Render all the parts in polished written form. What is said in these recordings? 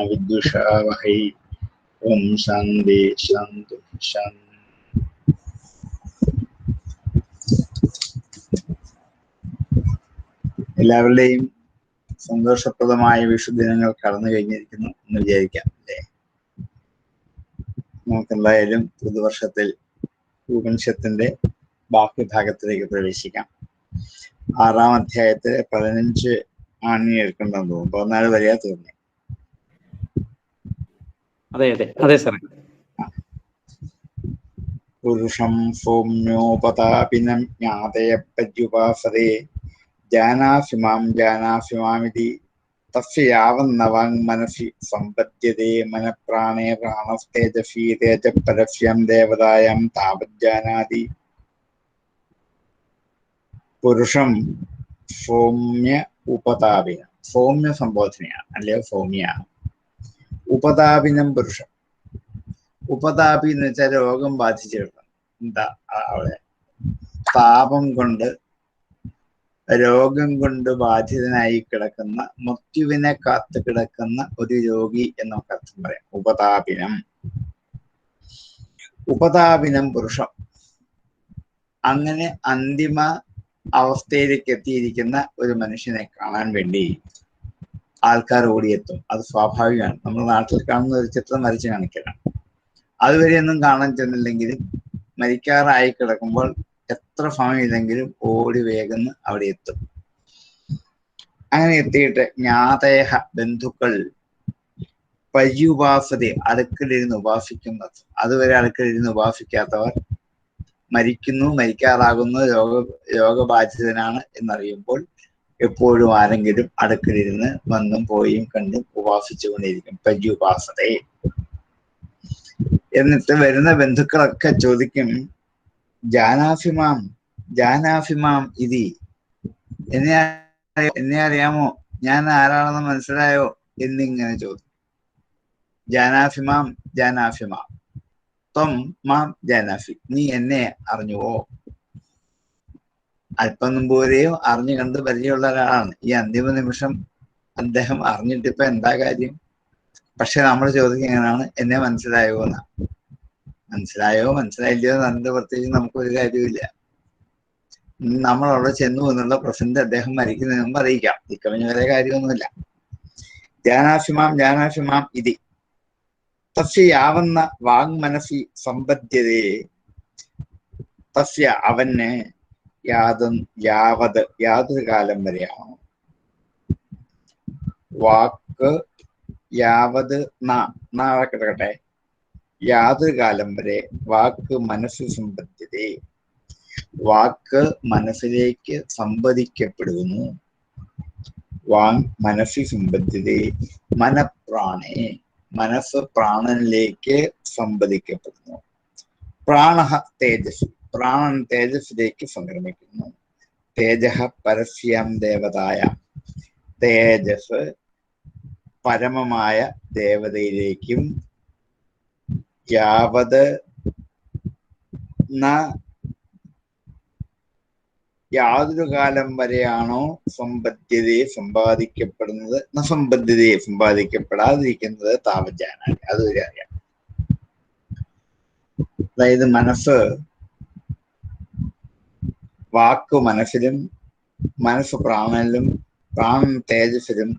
വിദ്വിഷാവഹൈ. ഓം ശാന്തി ശാന്തി ശാന്തി. എല്ലാവരുടെയും സന്തോഷപ്രദമായ വിഷുദിനങ്ങൾ കടന്നു കഴിഞ്ഞിരിക്കുന്നു എന്ന് വിചാരിക്കാം അല്ലേ? നമുക്കെന്തായാലും പുതുവർഷത്തിൽ ഉപനിഷത്തിന്റെ ബാക്കി ഭാഗത്തിലേക്ക് പ്രവേശിക്കാം. 6-ാം അധ്യായത്തിൽ 15 ആണ് എടുക്കേണ്ടെന്ന് തോന്നുന്നു. 14 വരെയാ തോന്നി. അതെ സാർ. പുരുഷം സൗമ്യോപതാപിനം ജ്ഞാതയപര്യുപാസതേ ജാനാഫിമാം ജാനാഫിമാമിതി തസ്യ യാവന്നവാങ് മനസി സമ്പദ്യതേ മനഃപ്രാണേ പ്രാണസ്തേജസീ തേജപരസ്യം ദേവതായാം താവജ്ജാനാതി. പുരുഷം സൗമ്യ ഉപതാപിനം. സൗമ്യ സംബോധനയാണ്, അല്ലയോ സൗമ്യാണ്. ഉപതാപിനം പുരുഷം. ഉപതാപി എന്ന് വെച്ചാൽ രോഗം ബാധിച്ചിട്ടുണ്ട്. എന്താ അവിടെ രോഗം കൊണ്ട് ബാധിതനായി കിടക്കുന്ന, മൃത്യുവിനെ കാത്തു കിടക്കുന്ന ഒരു രോഗി എന്നൊക്കെ അർത്ഥം പറയാം. ഉപതാപിനം പുരുഷം. അങ്ങനെ അന്തിമ അവസ്ഥയിലേക്ക് എത്തിയിരിക്കുന്ന ഒരു മനുഷ്യനെ കാണാൻ വേണ്ടി ആൾക്കാർ ഓടിയെത്തും. അത് സ്വാഭാവികമാണ്. നമ്മുടെ നാട്ടിൽ കാണുന്ന ഒരു ചിത്രം വരച്ച് കാണിക്കണം. അതുവരെയൊന്നും കാണാൻ ചെന്നില്ലെങ്കിലും മരിക്കാറായി കിടക്കുമ്പോൾ എത്ര സമയമില്ലെങ്കിലും ഓടി വേഗം അവിടെ എത്തും. അങ്ങനെ എത്തിയിട്ട് ജ്ഞാതേഹ ബന്ധുക്കൾ പര്യുപാസത അടുക്കളിരുന്ന് ഉപാസിക്കുന്നത്. അതുവരെ അടുക്കളിരുന്ന് ഉപാസിക്കാത്തവർ മരിക്കുന്നു, മരിക്കാറാകുന്നു, രോഗബാധിതനാണ് എന്നറിയുമ്പോൾ എപ്പോഴും ആരെങ്കിലും അടുക്കളിരുന്ന് വന്നും പോയും കണ്ടും ഉപാസിച്ചുകൊണ്ടിരിക്കും. പര്യുപാസതയെ. എന്നിട്ട് വരുന്ന ബന്ധുക്കളൊക്കെ ചോദിക്കും, ജാനാഫിമാം ഇതി, എന്നെ അറിയാമോ, ഞാൻ ആരാണെന്ന് മനസ്സിലായോ എന്നിങ്ങനെ ചോദിക്കും. ജാനാഫിമാം ത്വം മാം ജാനാഫി, നീ എന്നെ അറിഞ്ഞുവോ? അല്പം മുമ്പ് വരെയും അറിഞ്ഞു കണ്ട് പരിചയമുള്ള ഒരാളാണ്. ഈ അന്തിമ നിമിഷം അദ്ദേഹം അറിഞ്ഞിട്ടിപ്പോ എന്താ കാര്യം? പക്ഷെ നമ്മൾ ചോദിക്കുന്നതാണ്, എന്നെ മനസ്സിലായോ എന്നാ. മനസ്സിലായില്ലയോ എന്നതിന്റെ പ്രത്യേകിച്ച് നമുക്കൊരു കാര്യമില്ല. നമ്മൾ അവിടെ ചെന്നു എന്നുള്ള പ്രസന്റ് അദ്ദേഹം മരിക്കുന്നതിന് മുമ്പ് അറിയിക്കാം. ഇക്കഴിഞ്ഞ വരെ കാര്യമൊന്നുമില്ല. ജാനാഫിമാം ഇതി തസ്യ യാവന്ന വാങ് മനസി സമ്പദ്യതേ. തസ്യ അവന് യാതൊരു കാലം വരെയാണോ വാക്ക് യാവത് കിടക്കട്ടെ, യാതൊരു കാലം വരെ വാക്ക് മനസ്സ് സമ്പദ്യതേ, വാക്ക് മനസ്സിലേക്ക് സംവദിക്കപ്പെടുന്നു. വാങ് മനസ്സി സമ്പദ്യതേ മനഃപ്രാണേ, മനസ്സ് പ്രാണനിലേക്ക് സംവദിക്കപ്പെടുന്നു. പ്രാണഃ തേജസ്, പ്രാണൻ തേജസ്സിലേക്ക് സംക്രമിക്കുന്നു. തേജഃ പരസ്യം ദേവതായ, തേജസ് പരമമായ ദേവതയിലേക്കും. യാതൊരു കാലം വരെയാണോ സമ്പാദിക്കപ്പെടുന്നത്, സമ്പാദിക്കപ്പെടാതിരിക്കുന്നത് താവജ്ജാനാതി, അതുവരെ അറിയാം. അതായത് വാക്ക് മനസ്സിലും, മനസ്സ് പ്രാണനിലും, പ്രാണൻ തേജസ്സിലും,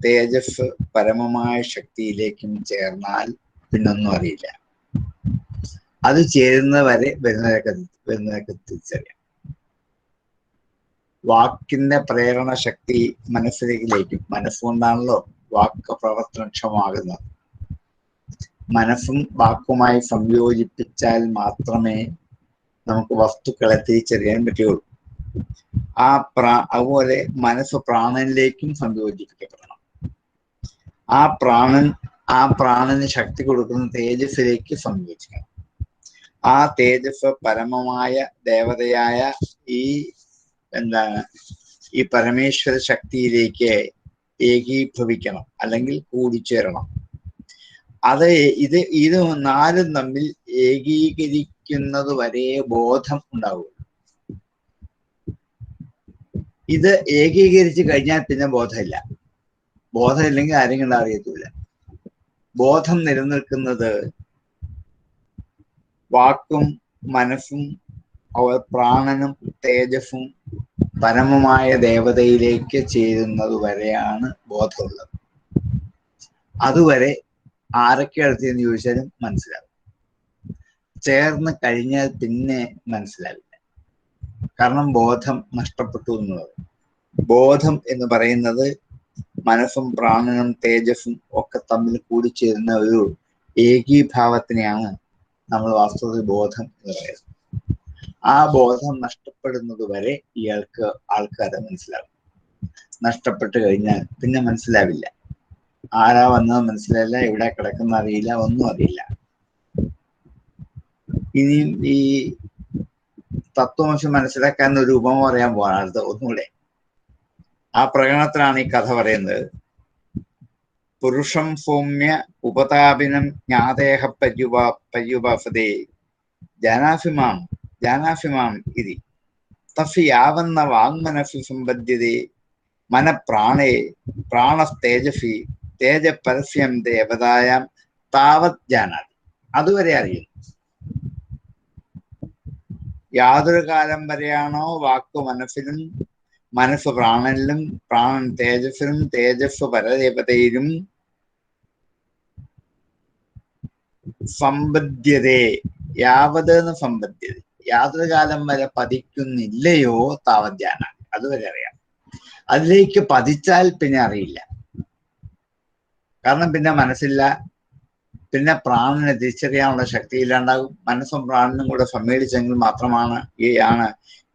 തേജസ് പരമമായ ശക്തിയിലേക്കും ചേർന്നാൽ പിന്നൊന്നും അറിയില്ല. അത് ചേരുന്നത് വരെ വരുന്നതൊക്കെ തിരിച്ചറിയാം. വാക്കിന്റെ പ്രേരണ ശക്തി മനസ്സിലേക്ക് ലയിക്കും. മനസ്സുകൊണ്ടാണല്ലോ വാക്ക് പ്രവർത്തനക്ഷമമാകുന്നത്. മനസ്സും വാക്കുമായി സംയോജിപ്പിച്ചാൽ മാത്രമേ നമുക്ക് വസ്തുക്കളെ തിരിച്ചറിയാൻ പറ്റുകയുള്ളൂ. അതുപോലെ മനസ്സ് പ്രാണനിലേക്കും സംയോജിപ്പിക്കപ്പെടണം. ആ പ്രാണന് ശക്തി കൊടുക്കുന്ന തേജസ്സിലേക്ക് സംയോജിക്കണം. ആ തേജസ് പരമമായ ദേവതയായ ഈ പരമേശ്വര ശക്തിയിലേക്ക് ഏകീഭവിക്കണം, അല്ലെങ്കിൽ കൂടിച്ചേരണം. ഇത് നാലും തമ്മിൽ ഏകീകരിക്കുന്നത് വരെ ബോധം ഉണ്ടാവുക. ഇത് ഏകീകരിച്ച് കഴിഞ്ഞാൽ പിന്നെ ബോധമില്ലെങ്കിൽ ആരെയും കണ്ടാൽ അറിയത്തില്ല. ബോധം നിലനിൽക്കുന്നത് വാക്കും മനസ്സും അവർ പ്രാണനും തേജസ്സും പരമമായ ദേവതയിലേക്ക് ചേരുന്നത് വരെയാണ് ബോധമുള്ളത്. അതുവരെ ആരൊക്കെ അടുത്തെന്ന് ചോദിച്ചാലും മനസ്സിലാവും. ചേർന്ന് കഴിഞ്ഞാൽ പിന്നെ മനസ്സിലാവില്ല. കാരണം ബോധം നഷ്ടപ്പെട്ടു എന്നുള്ളത്. ബോധം എന്ന് പറയുന്നത് മനസ്സും പ്രാണനും തേജസ്സും ഒക്കെ തമ്മിൽ കൂടിച്ചേരുന്ന ഒരു ഏകീഭാവത്തിനെയാണ് നമ്മൾ വാസ്തവത്തിൽ ബോധം എന്ന് പറയുന്നത്. ആ ബോധം നഷ്ടപ്പെടുന്നത് വരെ ഇയാൾക്ക് ആൾക്കാരെ മനസ്സിലാവും. നഷ്ടപ്പെട്ടു കഴിഞ്ഞാൽ പിന്നെ മനസ്സിലാവില്ല. ആരാ വന്നത് മനസ്സിലായില്ല, എവിടെ കിടക്കുന്ന അറിയില്ല, ഒന്നും അറിയില്ല. ഇനിയും ഈ തത്വമശം മനസ്സിലാക്കാൻ ഒരു ഉപമ പറയാൻ പോവാണ് അടുത്ത ഒന്നുകൂടെ. ആ പ്രകടനത്തിലാണ് ഈ കഥ പറയുന്നത്. പുരുഷം സൗമ്യ ഉപതാപിനം ജ്ഞാതേഹ പര്യുപാസതേ ജാനാഫിമാം ഇതി തസ്യ യാവന്ന വാങ്മനസി സമ്പദ്യതേ മനഃപ്രാണേ പ്രാണസ്തേജസി തേജ പരസ്യം ദേവതായാം താവത് ജാനാതി. അതുവരെ അറിയുന്നു. യാതൊരു കാലം വരെയാണോ വാക്കു മനസ്സിലും മനസ്സ് പ്രാണനിലും പ്രാണൻ തേജസ്സിലും തേജസ് പരദേവതയിലും സമ്പദ്യതേ യാവത് സമ്പദ്യത യാതൊരു കാലം വരെ പതിക്കുന്നില്ലയോ താവത്യാനാണ്. അതുവരെ അറിയാം. അതിലേക്ക് പതിച്ചാൽ പിന്നെ അറിയില്ല. കാരണം പിന്നെ മനസ്സില്ല, പിന്നെ പ്രാണനെ തിരിച്ചറിയാനുള്ള ശക്തി ഇല്ലാണ്ടാകും. മനസ്സും പ്രാണനും കൂടെ സമ്മേളിച്ചെങ്കിൽ മാത്രമാണ്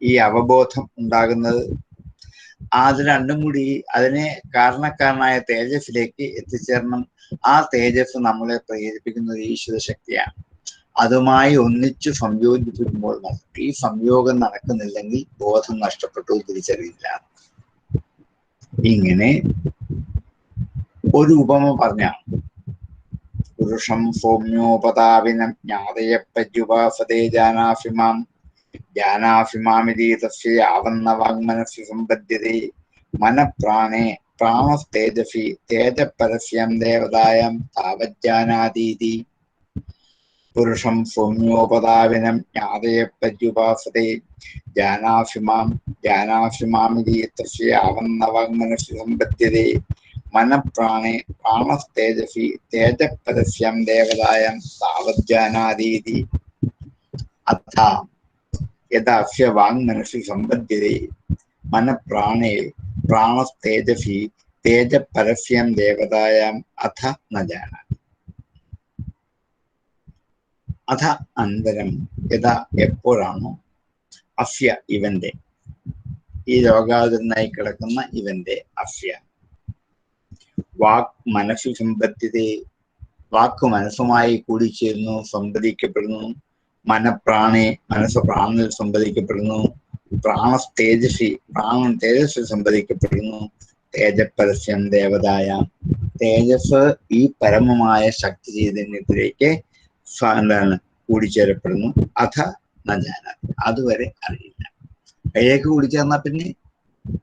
ഈ അവബോധം ഉണ്ടാകുന്നത്. അത് രണ്ടും കൂടി അതിനെ കാരണക്കാരനായ തേജസ്സിലേക്ക് എത്തിച്ചേരണം. ആ തേജസ് നമ്മളെ പ്രേരിപ്പിക്കുന്നത് ഈശ്വര ശക്തിയാണ്. അതുമായി ഒന്നിച്ചു സംയോജിപ്പിക്കുമ്പോൾ ഈ സംയോഗം നടക്കുന്നില്ലെങ്കിൽ ബോധം നഷ്ടപ്പെട്ടു, തിരിച്ചറിയില്ല. ഇങ്ങനെ ഒരു ഉപമ പറഞ്ഞാണ്. പുരുഷം സൗമ്യോപതാപിനം ജ്ഞാതയപ്പര്യുപാസതേ ജാനാഫിമാമിതി തസ്യ യാവന്ന വാങ്മനസി സമ്പദ്യതേ മനഃപ്രാണേ പ്രാണസ്തേജസി തേജപരസ്യം ദേവതായാം താവജ്ജാനാതീതി. പുരുഷം സൗമ്യോപതാപിനം ജ്ഞാതയപ്പര്യുപാസതേ ജാനാഫിമാമിതി തസ്യ യാവന്ന വാങ്മനസി സമ്പദ്യതേ മനഃപ്രാണേ പ്രാണസ്തേജസി തേജപരസ്യം ദേവതായാം താവജ്ജാനാതീതി. അഥാ യഥാസ്യ വാങ്മനസി സമ്പദ്യതേ മനഃപ്രാണേ പ്രാണസ്തേജസി തേജപരസ്യം ദേവതായാം അഥ ന ജാനാതി. അഥ അന്തരം യഥാ എപ്പോഴാണോ അസ്യ ഇവന്റെ, ഈ രോഗാതുരനായി കിടക്കുന്ന ഇവന്റെ അസ്യ വാക് മനസ്സി സമ്പദ്യതേ, വാക്ക് മനസ്സുമായി കൂടിച്ചേരുന്നു, സംവദിക്കപ്പെടുന്നു. മനഃപ്രാണേ മനസ്സ് പ്രാണനിൽ സംവദിക്കപ്പെടുന്നു. പ്രാണസ്തേജസി പ്രാണൻ തേജസ്സിൽ സംവദിക്കപ്പെടുന്നു. തേജപരസ്യം ദേവതായാം തേജസ് ഈ പരമമായ ശക്തി ചൈതന്യത്തിലേക്ക് എന്താണ് കൂടിച്ചേരപ്പെടുന്നു. അഥ ന ജാനാതി. അതുവരെ അറിയില്ല. അതിലേക്ക് കൂടിച്ചേർന്നാൽ പിന്നെ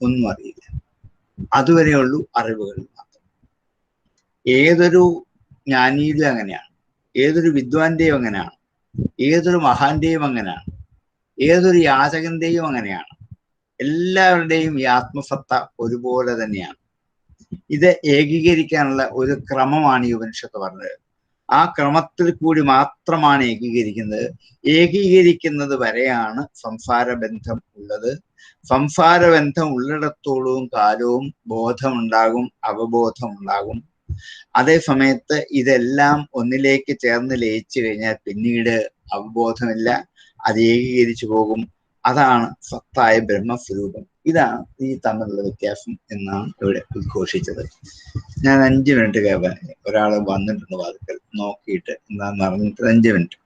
ഒന്നും അറിയില്ല. അതുവരെയുള്ളൂ അറിവുകൾ മാത്രം. ഏതൊരു ജ്ഞാനിയിലും അങ്ങനെയാണ്, ഏതൊരു വിദ്വാന്റെയും അങ്ങനെയാണ്, ഏതൊരു മഹാന്റെയും അങ്ങനെയാണ്, ഏതൊരു യാചകന്റെയും അങ്ങനെയാണ്. എല്ലാവരുടെയും ഈ ആത്മസത്ത ഒരുപോലെ തന്നെയാണ്. ഇത് ഏകീകരിക്കാനുള്ള ഒരു ക്രമമാണ് ഈ ഉപനിഷത്ത് പറഞ്ഞത്. ആ ക്രമത്തിൽ കൂടി മാത്രമാണ് ഏകീകരിക്കുന്നത്. ഏകീകരിക്കുന്നത് വരെയാണ് സംസാരബന്ധം ഉള്ളത്. സംസാരബന്ധം ഉള്ളിടത്തോളവും കാലവും ബോധമുണ്ടാകും, അവബോധം ഉണ്ടാകും. അതേ സമയത്ത് ഇതെല്ലാം ഒന്നിലേക്ക് ചേർന്ന് ലയിച്ചു കഴിഞ്ഞാൽ പിന്നീട് അവബോധമില്ല, അത് ഏകീകരിച്ചു പോകും. അതാണ് സത്തായ ബ്രഹ്മസ്വരൂപം. ഇതാണ് ഈ തമ്മിലുള്ള വ്യത്യാസം എന്നാണ് ഇവിടെ ഉദ്ഘോഷിച്ചത്. ഞാൻ 5 മിനിറ്റ് കേൾക്കാൻ, ഒരാൾ വന്നിട്ടുണ്ട് വാതിക്കൽ, നോക്കിയിട്ട് എന്താന്ന് അറിഞ്ഞിട്ട് 5 മിനിറ്റ്.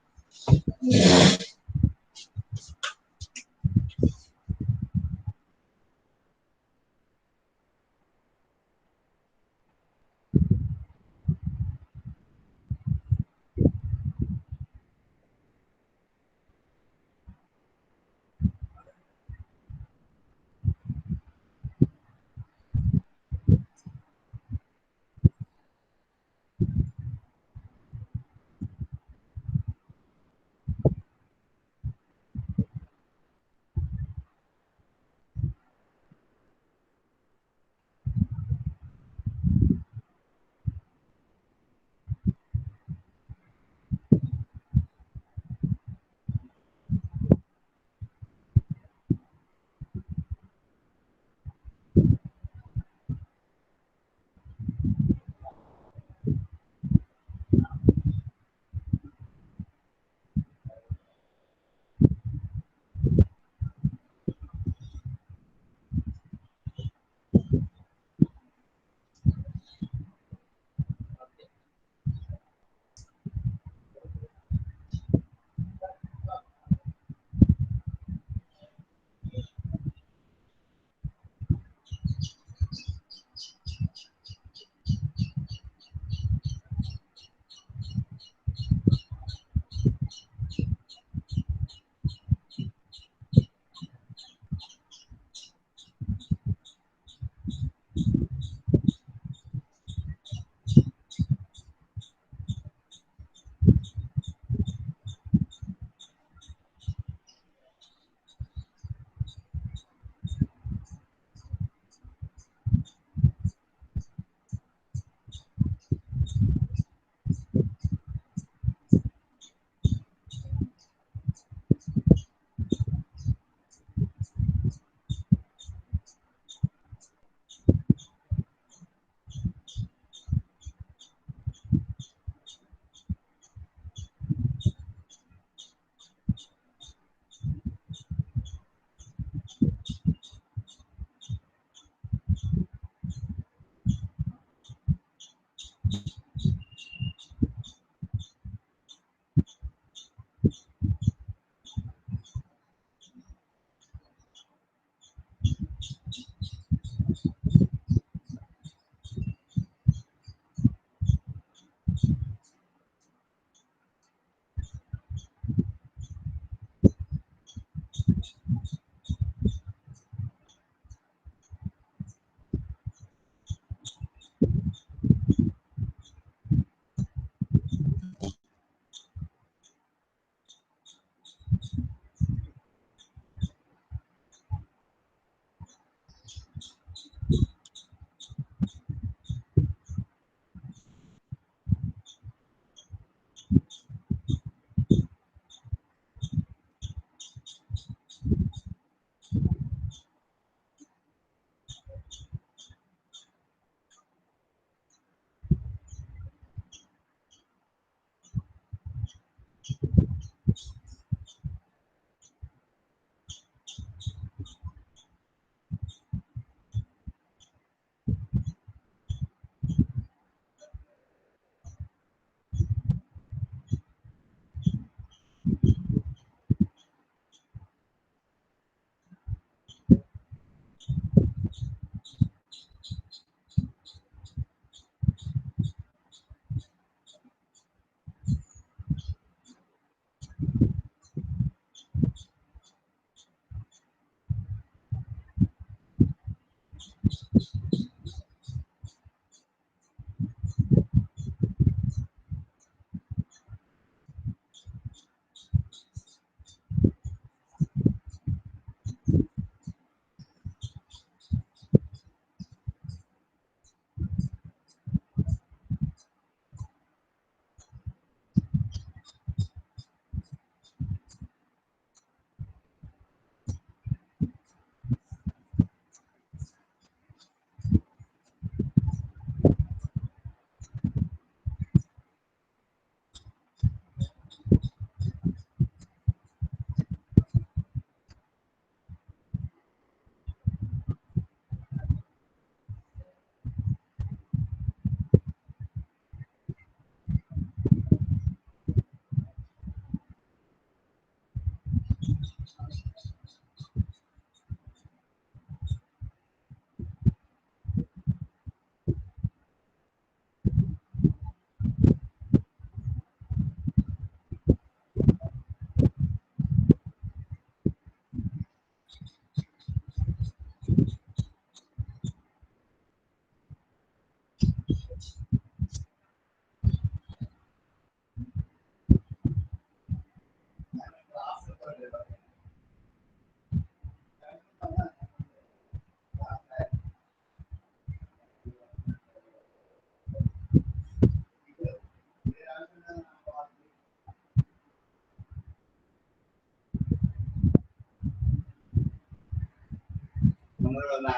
ഇനി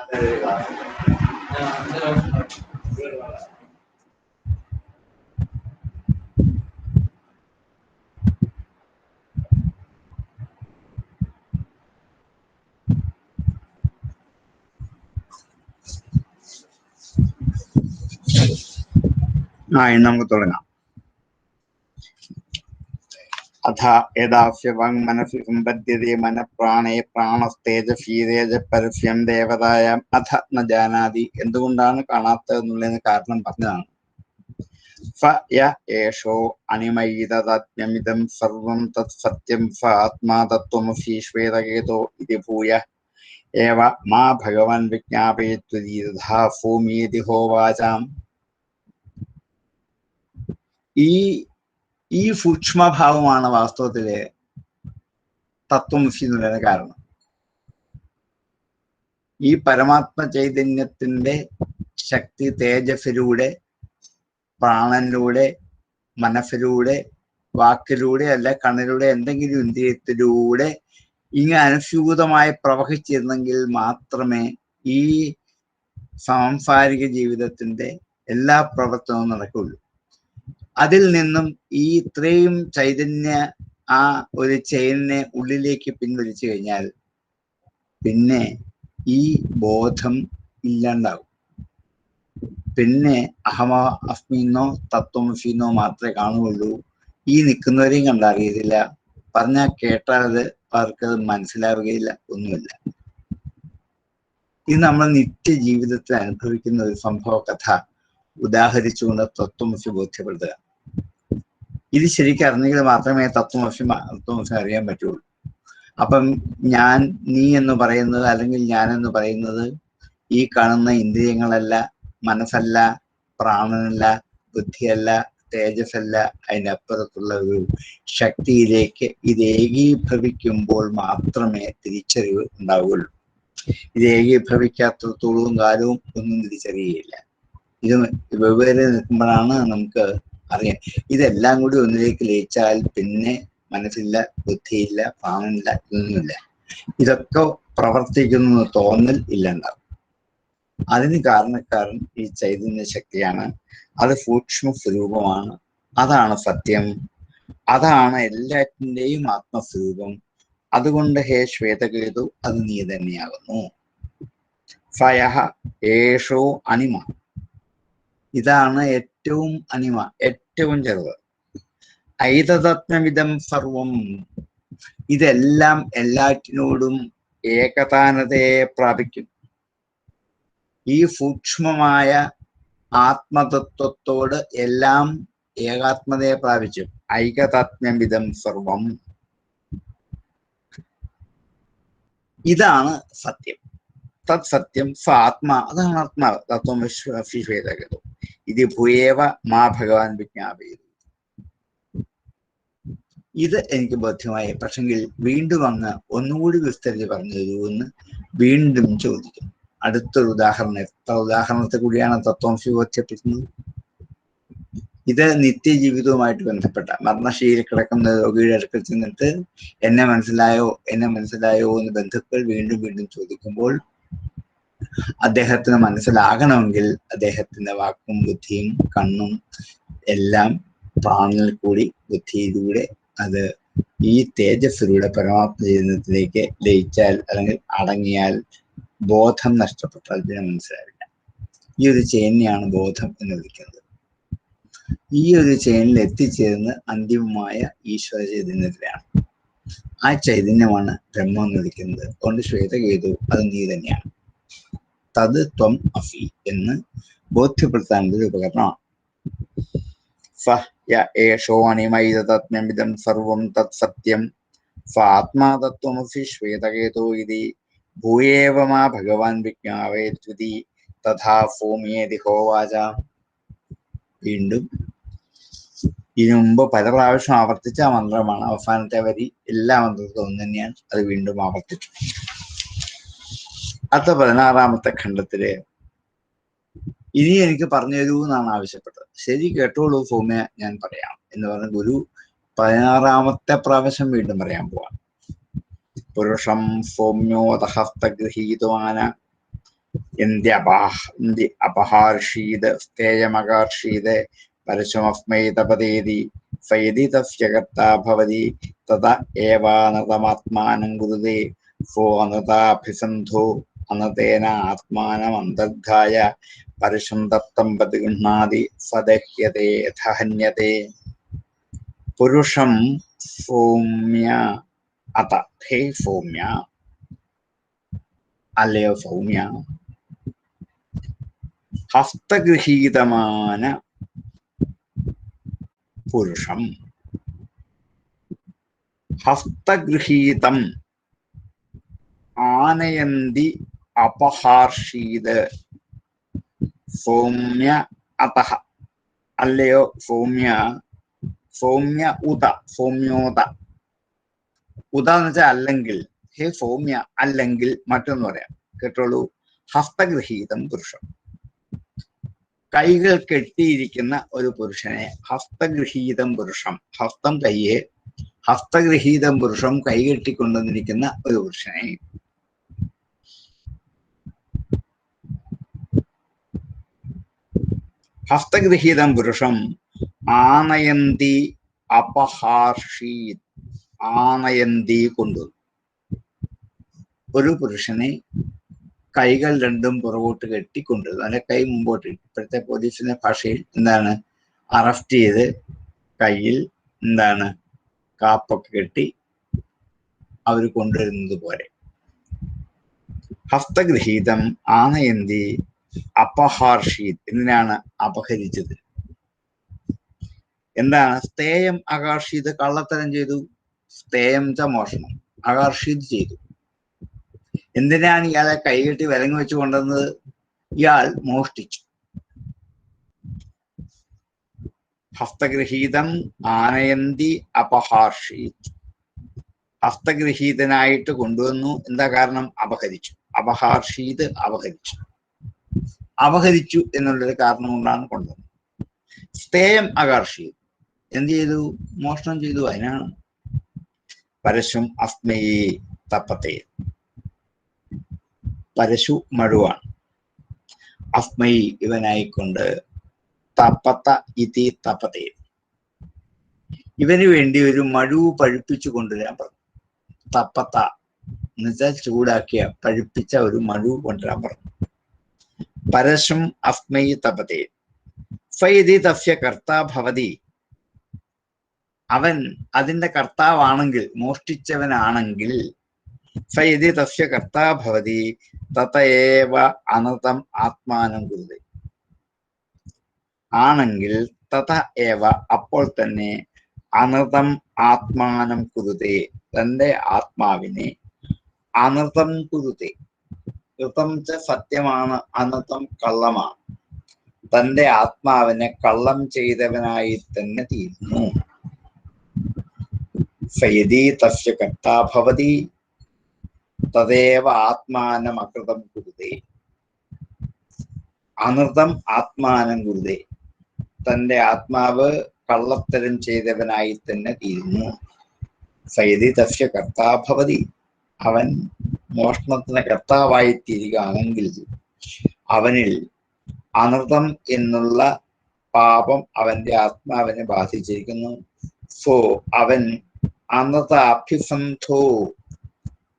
നമുക്ക് തുടങ്ങാം. അഥ യഥാസ്യവങ് മനസ്സി സമ്പദ്യതേ മനഃപ്രാണേ പ്രാണസ്തേജസീതേജ പരസ്യം ദേവതായാം അഥ ന ജാനാതി. എന്തുകൊണ്ടാണ് കാണാത്തതെന്നുള്ളതിന് കാരണം പറഞ്ഞതാണ്. ഫ യ ഏഷോ അണിമയിതദജ്ഞമിദം സർവം തത് സത്യം ഫ ആത്മാ തത്വമസി ശ്വേതകേതോ ഇതി ഭൂയ ഏവ മാ ഭഗവാൻ വിജ്ഞാപയത്വതി തഥാ ഭൂമീതി ഹോവാചാം. ഈ സൂക്ഷ്മഭാവമാണ് വാസ്തവത്തില് തത്വമസി എന്നുള്ളതിന് കാരണം. ഈ പരമാത്മ ചൈതന്യത്തിന്റെ ശക്തി തേജസ്സിലൂടെ, പ്രാണനിലൂടെ, മനസ്സിലൂടെ, വാക്കിലൂടെ അല്ല കണ്ണിലൂടെ എന്തെങ്കിലും ഇന്ദ്രിയത്തിലൂടെ ഇങ്ങനെ അനുസ്യൂതമായി പ്രവഹിച്ചിരുന്നെങ്കിൽ മാത്രമേ ഈ സാംസാരിക ജീവിതത്തിന്റെ എല്ലാ പ്രവർത്തനവും നടക്കുള്ളൂ. അതിൽ നിന്നും ഈ ഇത്രയും ചൈതന്യ ആ ഒരു ചെയിനിനെ ഉള്ളിലേക്ക് പിൻവലിച്ചു കഴിഞ്ഞാൽ പിന്നെ ഈ ബോധം ഇല്ലാണ്ടാവും. പിന്നെ അഹമ അസ്മിന്നോ തത്വമസിന്നോ മാത്രമേ കാണുകയുള്ളൂ. ഈ നിൽക്കുന്നവരെയും കണ്ടറിയത്തില്ല, പറഞ്ഞാൽ കേട്ടാൽ അത് അവർക്കത് മനസ്സിലാവുകയില്ല, ഒന്നുമില്ല. ഇത് നമ്മൾ നിത്യജീവിതത്തിൽ അനുഭവിക്കുന്ന ഒരു സംഭവ കഥ ഉദാഹരിച്ചുകൊണ്ട് തത്വമസി ബോധ്യപ്പെടുത്തുക. ഇത് ശരിക്കും അറിഞ്ഞെങ്കിൽ മാത്രമേ തത്വമസി അറിയാൻ പറ്റുള്ളൂ. അപ്പം ഞാൻ, നീ എന്ന് പറയുന്നത് അല്ലെങ്കിൽ ഞാനെന്ന് പറയുന്നത് ഈ കാണുന്ന ഇന്ദ്രിയങ്ങളല്ല, മനസ്സല്ല, പ്രാണനല്ല, ബുദ്ധിയല്ല, തേജസ്സല്ല, അതിനപ്പുറത്തുള്ള ഒരു ശക്തിയിലേക്ക് ഇത് ഏകീഭവിക്കുമ്പോൾ മാത്രമേ തിരിച്ചറിവ് ഉണ്ടാവുകയുള്ളൂ. ഇത് ഏകീഭവിക്കാത്തത്തോളവും കാലവും ഒന്നും തിരിച്ചറിയുകയില്ല. ഇത് വെവ്വേറെ നിൽക്കുമ്പോഴാണ് നമുക്ക് അറിയാം. ഇതെല്ലാം കൂടി ഒന്നിലേക്ക് ലയിച്ചാൽ പിന്നെ മനസ്സില്ല, ബുദ്ധിയില്ല, പ്രാണനില്ല, ഇതൊന്നുമില്ല. ഇതൊക്കെ പ്രവർത്തിക്കുന്ന തോന്നൽ ഇല്ലണ്ടാവും. അതിന് കാരണക്കാരൻ ഈ ചൈതന്യ ശക്തിയാണ്. അത് സൂക്ഷ്മ സ്വരൂപമാണ്. അതാണ് സത്യം. അതാണ് എല്ലാറ്റിൻ്റെയും ആത്മസ്വരൂപം. അതുകൊണ്ട് ഹേ ശ്വേതകേതു, അത് നീ തന്നെയാകുന്നു. ഫയഹ ഏഷോ അണിമ, ഇതാണ് ഏറ്റവും അണിമ, ഏറ്റവും ചെറുത്. ഐതതത്വമിദം സർവം, ഇതെല്ലാം എല്ലാറ്റിനോടും ഏകതാനതയെ പ്രാപിക്കും. ഈ സൂക്ഷ്മമായ ആത്മതത്വത്തോട് എല്ലാം ഏകാത്മതയെ പ്രാപിച്ചു. ഐകതാത്മ്യമിദം സർവം, ഇതാണ് സത്യം. തത് സത്യം സ ആത്മാ, അതാണ് ആത്മാവ്. തത്വമശ്വേതകേതു ഇത് ഭൂയേവ മാ ഭഗവാൻ വിജ്ഞാപയതു. ഇത് എനിക്ക് ബോധ്യമായി, പക്ഷെങ്കിൽ വീണ്ടും അങ്ങ് ഒന്നുകൂടി വിസ്തരിച്ച് പറഞ്ഞു തരൂ എന്ന് വീണ്ടും ചോദിക്കും. അടുത്തൊരു ഉദാഹരണത്തെ കൂടിയാണ് തത്വമസി ബോധ്യപ്പെടുത്തുന്നത്. ഇത് നിത്യജീവിതവുമായിട്ട് ബന്ധപ്പെട്ട മരണശീലിൽ കിടക്കുന്ന രോഗിയുടെ അടുക്കൽ ചെന്നിട്ട് എന്നെ മനസ്സിലായോ എന്ന് ബന്ധുക്കൾ വീണ്ടും വീണ്ടും ചോദിക്കുമ്പോൾ അദ്ദേഹത്തിന് മനസ്സിലാകണമെങ്കിൽ അദ്ദേഹത്തിന്റെ വാക്കും ബുദ്ധിയും കണ്ണും എല്ലാം പ്രാണനിൽ കൂടി ബുദ്ധിയിലൂടെ അത് ഈ തേജസ്സിലൂടെ പരമാത്മ ചൈതന്യത്തിലേക്ക് ലയിച്ചാൽ അല്ലെങ്കിൽ അടങ്ങിയാൽ ബോധം നഷ്ടപ്പെട്ടാൽ പിന്നെ മനസ്സിലാവില്ല. ഈ ഒരു ചെയിനെയാണ് ബോധം എന്ന് വിളിക്കുന്നത്. ഈ ഒരു ചെയിനിൽ എത്തിച്ചേർന്ന് അന്തിമമായ ഈശ്വര ചൈതന്യത്തിലാണ്. ആ ചൈതന്യമാണ് ബ്രഹ്മം എന്ന് വിളിക്കുന്നത്. അതുകൊണ്ട് ശ്വേതകേതു അത് നീ തന്നെയാണ്. തത് ത്വം അസി എന്ന് ബോധ്യപ്പെടുത്താൻ ഒരു ഉപകരണമാണ്. ഫ യ ഏഷോ അണിമൈതത്മ്യമിദം സർവം തത് സത്യം ഫ ആത്മാ തത്വമസി ശ്വേതകേതോ ഇതി ഭൂയേവ മാ ഭഗവാൻ വിജ്ഞാപയത്വതി തഥാ ഭൂമിയേതി ഹോവാച. വീണ്ടും ഇതിനു മുമ്പ് പല പ്രാവശ്യം ആവർത്തിച്ച മന്ത്രമാണ്. അവസാനത്തെ വരി എല്ലാ മന്ത്രത്തിലും ഒന്ന് തന്നെയാണ്. അത് വീണ്ടും ആവർത്തിച്ചു. അടുത്ത 16-ാമത്തെ ഖണ്ഡത്തില് ഇനി എനിക്ക് പറഞ്ഞു തരൂ എന്നാണ് ആവശ്യപ്പെട്ടത്. ശരി, കേട്ടോളൂ സൗമ്യ, ഞാൻ പറയാം എന്ന് പറഞ്ഞ ഗുരു 16-ാമത്തെ പ്രാവശ്യം വീണ്ടും പറയാൻ പോവാണ്. പുരുഷം സൗമ്യോദഹസ്തഗൃഹീതവാന ഇന്ത്യ അപഹാർഷീത് സ്ഥേയമകാർഷീത് പരശുമസ്മൈ തപതേതി ഫയതി തസ്യ കർത്താ ഭവതി തത ഏവാനതമാത്മാനം കുരുതേ സോ അനതാഭിസന്ധോ അനതേന ആത്മാനമന്തർധായ പരശും ദത്തം പ്രതിഗൃഹാതി സദഹ്യതേ യഥഹന്യതേ. പുരുഷം സൗമ്യ അത, ഹേ സൗമ്യ, അല്ലയോ സൗമ്യ, ഹസ്തഗൃഹീതമാന പുരുഷം, ഹസ്തഗൃഹീതം ആനയന്തി അപഹാർഷീത് സൗമ്യ അതഃ, അല്ലയോ സൗമ്യ, സൗമ്യ ഉത, സൗമ്യോത, ഉത എന്ന് വെച്ചാൽ അല്ലെങ്കിൽ, ഹേ സൗമ്യ അല്ലെങ്കിൽ മറ്റൊന്ന് പറയാം, കേട്ടോളൂ. ഹസ്തഗൃഹീതം പുരുഷം, കൈകൾ കെട്ടിയിരിക്കുന്ന ഒരു പുരുഷനെ ഹസ്തഗൃഹീതം പുരുഷം, ഹസ്തം കയ്യെ, ഹസ്തഗൃഹീതം പുരുഷം കൈ കെട്ടിക്കൊണ്ടുവന്നിരിക്കുന്ന ഒരു പുരുഷനെ ഹസ്തഗൃഹീതം പുരുഷം ആനയന്തി അപഹാർഷീത്, ആനയന്തി കൊണ്ടു, ഒരു പുരുഷനെ കൈകൾ രണ്ടും പുറകോട്ട് കെട്ടിക്കൊണ്ടുവരും, അതിന്റെ കൈ മുമ്പോട്ട്. ഇപ്പോഴത്തെ പോലീസിന്റെ ഭാഷയിൽ എന്താണ്, അറസ്റ്റ് ചെയ്ത് കയ്യിൽ എന്താണ് കാപ്പൊക്കെ കെട്ടി അവർ കൊണ്ടുവരുന്നത് പോലെ. ഹസ്തഗൃഹീതം ആനയന്തി അപഹാർഷീത്, എന്തിനാണ് അപഹരിച്ചത്? എന്താണ് സ്ഥേയം അകാർഷീത്, കള്ളത്തരം ചെയ്തു. സ്ഥേയം ച മോഷണം, അകാർഷീത് ചെയ്തു. എന്തിനാണ് ഇയാളെ കൈകെട്ടി വിലങ്ങ് വെച്ച് കൊണ്ടുവന്നത്? ഇയാൾ മോഷ്ടിച്ചു. ഹസ്തഗൃഹീതം ആനയന്തി അപഹാർഷീത്, ഹസ്തഗൃഹീതനായിട്ട് കൊണ്ടുവന്നു. എന്താ കാരണം? അപഹരിച്ചു. അപഹാർഷീത്, അപഹരിച്ചു. അപഹരിച്ചു എന്നുള്ളൊരു കാരണം കൊണ്ടാണ് കൊണ്ടുവന്നത്. സ്ഥേയം അകാർഷീത്, എന്ത് ചെയ്തു? മോഷണം ചെയ്തു. അതിനാണ്. പരശും അസ്മയി തപ്പത്തെ, പരശു മഴുവാണ്, അസ്മയി ഇവനായിക്കൊണ്ട്, തപ്പത്ത ഇതി തപ്പത്തെ, ഇവന് വേണ്ടി ഒരു മഴു പഴുപ്പിച്ചു കൊണ്ടുവരാൻ പറഞ്ഞു. തപ്പത്ത എന്നുവെച്ചാൽ ചൂടാക്കിയ പഴുപ്പിച്ച ഒരു മഴു കൊണ്ടുവരാൻ പറഞ്ഞു. പരശും അസ്മയി തപതേ ഫൈതി തസ്യ കർത്താ ഭവതി, അവൻ അതിന്റെ കർത്താവാണെങ്കിൽ, മോഷ്ടിച്ചവനാണെങ്കിൽ, ഫൈതി തസ്യ കർത്താ ഭവതി തതയേവ അനതം ആത്മാനം കുരുതേ, ആണെങ്കിൽ തത ഏവ അപ്പോൾ തന്നെ അനൃതം ആത്മാനം കുരുതേ, തന്റെ ആത്മാവിനെ അനൃതം കുരുതേ. ഋതം ച സത്യമാണ്, അനൃതം കള്ളമാണ്. തന്റെ ആത്മാവിനെ കള്ളം ചെയ്തവനായി തന്നെ തീരുന്നു. ഫയതി തസ്യ കർത്താ ഭവതി തദേവ ആത്മാനം അകൃതം കുരുതേ, അനൃതം ആത്മാനം കുരുതേ, തന്റെ ആത്മാവ് കള്ളത്തരം ചെയ്തവനായി തന്നെ തീരുന്നു. ഫയതി തസ്യ കർത്താ ഭവതി, അവൻ മോഷണത്തിന് കർത്താവായി തീരുകയാണെങ്കിൽ അവനിൽ അനൃതം എന്നുള്ള പാപം അവന്റെ ആത്മാവിനെ ബാധിച്ചിരിക്കുന്നു. സോ അവൻ അനൃത അഭിസന്ധോ,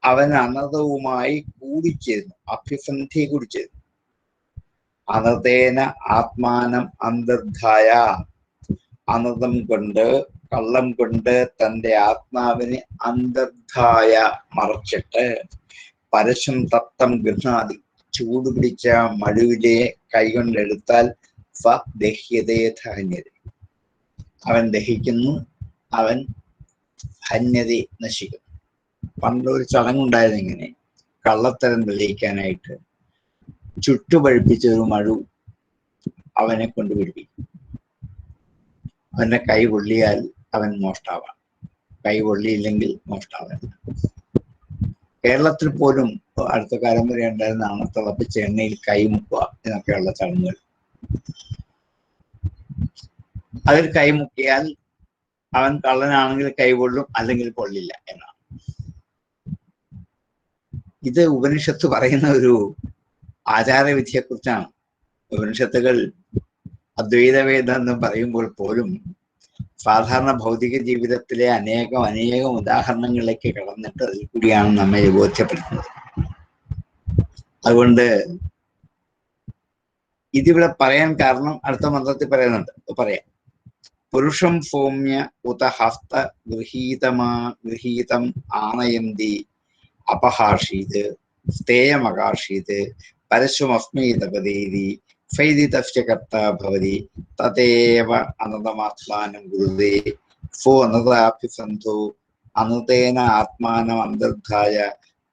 അവൻ അനൃതവുമായി കൂടിച്ചേരുന്നു. അഭിസന്ധി കൂടിച്ചേരുന്നു. അനൃതേന ആത്മാനം അന്തർധായ, അനൃതം കൊണ്ട്, കള്ളം കൊണ്ട് തന്റെ ആത്മാവിനെ അന്തർധായ മറച്ചിട്ട്, പരശും തത്തം ഗൃഹാതി, ചൂട് പിടിച്ച മഴുവിലെ കൈകൊണ്ടെടുത്താൽ സ ദഹ്യതേ ധന്യത, അവൻ ദഹിക്കുന്നു, അവൻ ഹന്യത നശിക്കുന്നു. പണ്ടൊരു ചടങ്ങുണ്ടായത് ഇങ്ങനെ, കള്ളത്തരം തെളിയിക്കാനായിട്ട് ചുട്ടുപഴുപ്പിച്ച ഒരു മഴു അവനെ കൊണ്ട് പിടിപ്പിക്കും. അവന്റെ കൈ പൊള്ളിയാൽ അവൻ മോഷ്ടാവാണ്, കൈ പൊള്ളിയില്ലെങ്കിൽ മോഷ്ടാവല്ല. കേരളത്തിൽ പോലും അടുത്ത കാലം വരെ ഉണ്ടായിരുന്നതാണ് തിളപ്പിച്ച എണ്ണയിൽ കൈ മുക്കുക എന്നൊക്കെയുള്ള ചടങ്ങുകൾ. അതിൽ കൈ മുക്കിയാൽ അവൻ കള്ളനാണെങ്കിൽ കൈ പൊള്ളും, അല്ലെങ്കിൽ പൊള്ളില്ല എന്നാണ്. ഇത് ഉപനിഷത്ത് പറയുന്ന ഒരു ആചാരവിധിയെക്കുറിച്ചാണ്. ഉപനിഷത്തുകൾ അദ്വൈതവേദം എന്ന് പറയുമ്പോൾ പോലും സാധാരണ ഭൗതിക ജീവിതത്തിലെ അനേകം ഉദാഹരണങ്ങളിലേക്ക് കടന്നിട്ട് അതിൽ കൂടിയാണ് നമ്മെ ബോധ്യപ്പെടുത്തുന്നത്. അതുകൊണ്ട് ഇതിവിടെ പറയാൻ കാരണം അടുത്ത മന്ത്രത്തിൽ പറയുന്നുണ്ട്, പറയാം. പുരുഷം സൗമ്യ ഉത ഹസ്ത ഗൃഹീതം ആനയന്തി അപഹാഷീത് സ്ഥേയമകാഷീത് പരശുമസ്മൈതപദേതി ഫൈദിതസ്യ കർത്താ ഭവതി തദേവ അനന്തമാത്മാനം ഗുരുതേ ഫോ അനതാഭിസന്ധോ അനതേന ആത്മാനം അന്തർധായ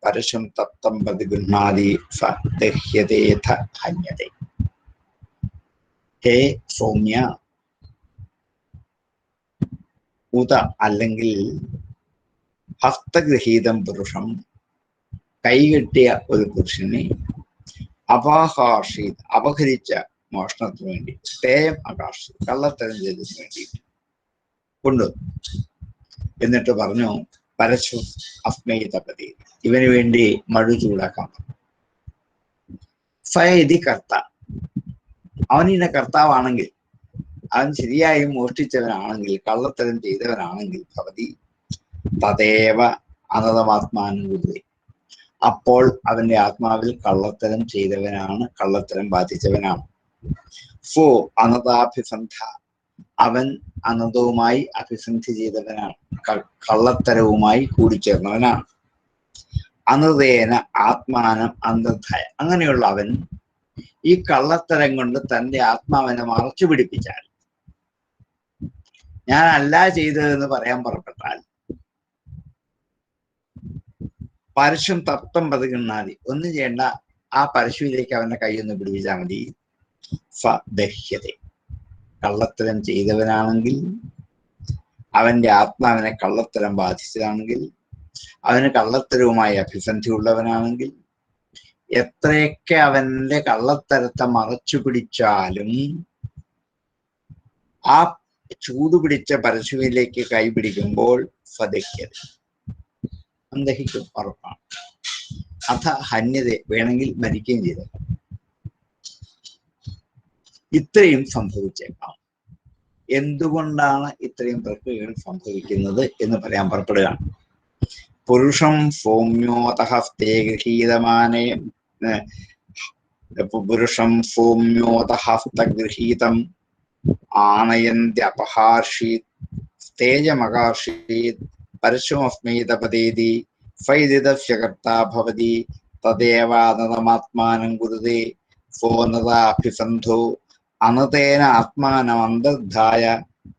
പരശും തത്തം പ്രതിഗൃഹാതി സ ദഹ്യതേഥ ഹന്യതേ. ഹേ സൗമ്യ, ഉത അല്ലെങ്കിൽ ഹസ്തഗൃഹീതം പുരുഷം, കൈകെട്ടിയ ഒരു പുരുഷനെ, അപഹാഷീത് അപഹരിച്ച മോഷണത്തിന് വേണ്ടി, സ്ഥേയം ആകാശി കള്ളത്തരം ചെയ്തതിന് വേണ്ടി കൊണ്ടുവന്നു. എന്നിട്ട് പറഞ്ഞു പരശു അസ്മൈതപതി, ഇവന് വേണ്ടി മഴു ചൂടാക്കാൻ. ഫയതി കർത്ത, അവനിന്നെ കർത്താവാണെങ്കിൽ, അവൻ ശരിയായും മോഷ്ടിച്ചവനാണെങ്കിൽ, കള്ളത്തരം ചെയ്തവനാണെങ്കിൽ, ഭവതി തദേവ അനതമാത്മാനുഭൂതി, അപ്പോൾ അവന്റെ ആത്മാവിൽ കള്ളത്തരം ചെയ്തവനാണ്, കള്ളത്തരം ബാധിച്ചവനാണ്. ഫോ അനതാഭിസന്ധ, അവൻ അനന്തവുമായി അഭിസന്ധി ചെയ്തവനാണ്, കള്ളത്തരവുമായി കൂടിച്ചേർന്നവനാണ്. അനതേന ആത്മാനം അന്തർധായ, അങ്ങനെയുള്ള അവൻ ഈ കള്ളത്തരം കൊണ്ട് തന്റെ ആത്മാവിനെ മറച്ചു പിടിപ്പിച്ചാൽ, ഞാൻ അല്ല ചെയ്തതെന്ന് പറയാൻ പുറപ്പെട്ടാൽ, പരശും തത്വം പതുകിണ്ണാതി, ഒന്നും ചെയ്യേണ്ട, ആ പരശുവിലേക്ക് അവന്റെ കൈയൊന്ന് പിടിപ്പിച്ചാൽ മതി. ദഹ്യത, കള്ളത്തരം ചെയ്തവനാണെങ്കിൽ, അവന്റെ ആത്മാവിനെ കള്ളത്തരം ബാധിച്ചതാണെങ്കിൽ, അവന് കള്ളത്തരവുമായി അഭിസന്ധി ഉള്ളവനാണെങ്കിൽ, എത്രയൊക്കെ അവന്റെ കള്ളത്തരത്തെ മറച്ചു പിടിച്ചാലും ആ ചൂടുപിടിച്ച പരശുവിലേക്ക് കൈ പിടിക്കുമ്പോൾ ഫദഹ്യത, ദഹിക്കും, ഉറപ്പാണ്. അഥ ഹന്യത, വേണമെങ്കിൽ മരിക്കുകയും ചെയ്തു. ഇത്രയും സംഭവിച്ചേക്കാം. എന്തുകൊണ്ടാണ് ഇത്രയും പ്രക്രിയകൾ സംഭവിക്കുന്നത് എന്ന് പറയാൻ പുറപ്പെടുകയാണ്. പുരുഷം സൗമ്യോതഹസ്തേ ഗൃഹീതമാനേ പുരുഷം സൗമ്യോതഹസ്തഗൃഹീതം ആനയന്ത്യപഹാർഷീത് സ്ഥേജമകാർഷീത് പരശുമസ്മൈതപദേതി ഫൈദിതസ്യ കർത്താ ഭവതി തദേവാനതമാത്മാനം ഗുരുതേ ഫോനതാഭിസന്ധോ അനതേന ആത്മാനമന്തർധായ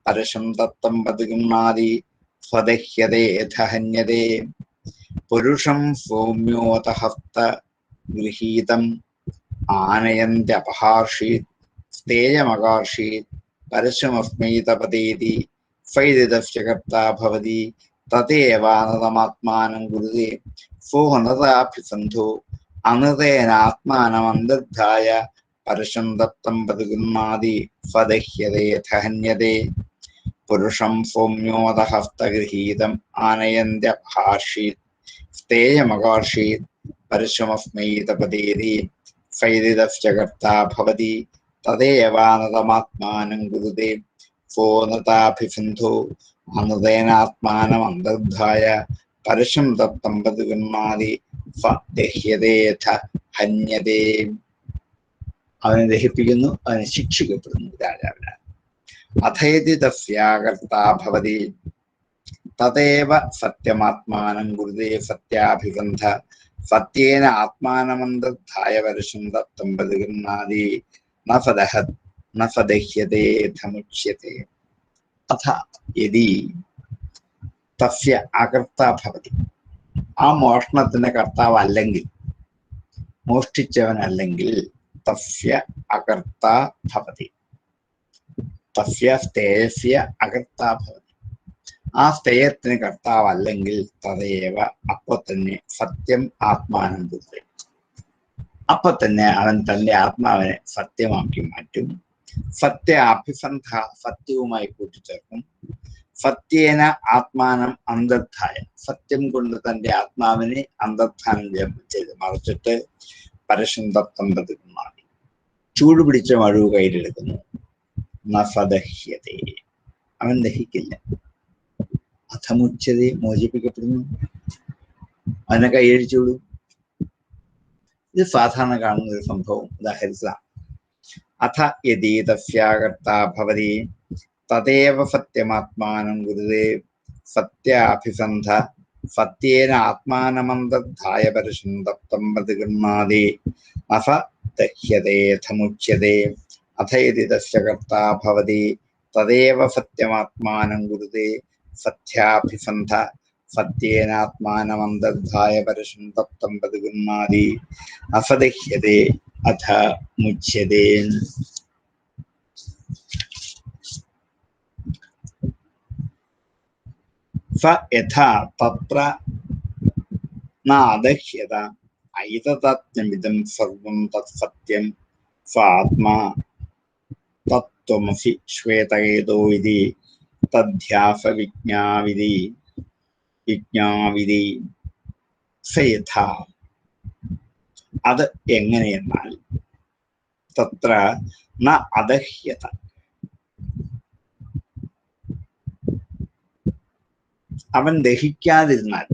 പരശം തത്തം പതിഗുണാതി സ്വദഹ്യതേഥ ഹന്യതേ. പുരുഷം സൗമ്യോതഹസ്ത ഗൃഹീതം ആനയന്ത്യപഹാർഷീത് സ്ഥേയമകാർഷീത് പരശുമസ്മൈതപദേതി ഫൈദിതസ്യ കർത്താ ഭവതി തദേവാനതമാത്മാനം ഗുരുതേ ഫോനതാഭിസന്ധോ അനതേന ആത്മാനമന്തർധായ പരശം തത്തം പതിഗുണാതി സ്വദഹ്യതേഥ ഹന്യതേ. പുരുഷം സൗമ്യോതഹസ്തഗൃഹീതം ആനയന്ത്യപഹാർഷീത് സ്ഥേയമകാർഷീത് പരശുമസ്മൈതപദേതി ഫൈദിതസ്യ കർത്താ ഭവതി തദേവാനതമാത്മാനം ഗുരുതേ ഫോനതാഭിസന്ധോ അനതേനാത്മാനം അന്തർധായ പരശം തത്തം പതിഗുണാതി ദഹ്യതേഥ ഹന്യതേ. അവനെ ദഹിപ്പിക്കുന്നു, അവനെ ശിക്ഷിക്കപ്പെടുന്നു രാജാവിനാൽ. അഥേതി തസ്യാകർത്താ ഭവതി തദേവ സത്യമാത്മാനം ഗുരുതേ സത്യാഭിഗന്ധ സത്യേന ആത്മാനമന്തർധായ പരശം തത്തം പതിഗുണാതി ന സദഹ്യതേഥമുച്യത്തെ. അഥ യദി തസ്യ അകർത്താ ഭവതി, ആ മോഷണത്തിന്റെ കർത്താവ് അല്ലെങ്കിൽ, മോഷ്ടിച്ചവനല്ലെങ്കിൽ, തസ്യ അകർത്താ ഭവതി, തസ്യ സ്ഥേയസ്യ അകർത്താ ഭവതി, ആ സ്ഥേയത്തിന് കർത്താവല്ലെങ്കിൽ, തദൈവ അപ്പൊ തന്നെ സത്യം ആത്മാനം ഗുരുതേ, അപ്പൊ തന്നെ അവൻ തന്റെ ആത്മാവിനെ സത്യമാക്കി മാറ്റും. സത്യ അഭിസന്ധ, സത്യവുമായി കൂട്ടിച്ചേർക്കും. സത്യേന ആത്മാനം അന്തർധായ, സത്യം കൊണ്ട് തന്റെ ആത്മാവിനെ അന്തർധാനം ചെയ്ത് മറച്ചിട്ട് പരശുന്തത്വം പ്രതികുമാറി. ചൂടുപിടിച്ച മഴു കയ്യിലെടുക്കുന്നു. നസദഹ്യതേ, അവൻ ദഹിക്കില്ല. അഥമുച്ഛതേ, മോചിപ്പിക്കപ്പെടുന്നു. അവനെ കൈയഴിച്ചുവിടും. ഇത് സാധാരണ കാണുന്ന ഒരു സംഭവം ഉദാഹരിച്ചതാണ്. അഥ യദീതസ്യാകർത്താ ഭവതി തദേവ സത്യമാത്മാനം ഗുരുതേ സത്യാഭിസന്ധ സത്യേന ആത്മാനമന്തദ്ധായ പരശും തപ്തം പ്രതിഗൃഹാതി അസ ദഹ്യതേഥമുച്യതേ. അഥ യദി തസ്യ കർത്താ ഭവതി തദേവ സത്യമാത്മാനം ഗുരുതേ സത്യാഭിസന്ധ സത്യേനാത്മാനമന്തദ്ധായ പരശും തപ്തം പ്രതിഗൃഹാതി അസ ദഹ്യതേ അഥ മുച്യതേ. സ യഥാ തത്ര ന അദഹ്യത ഐതദാത്മ്യമിദം സർവം തത് സത്യം സ ആത്മാ തത്വമസി ശ്വേതകേതോ ഇതി തദ്ധ്യാസ വിജ്ഞാവിതി സ യഥാ, അത് എങ്ങനെയെന്നാൽ തത്ര ന അദഹ്യത, അവൻ ദഹിക്കാതിരുന്നാൽ,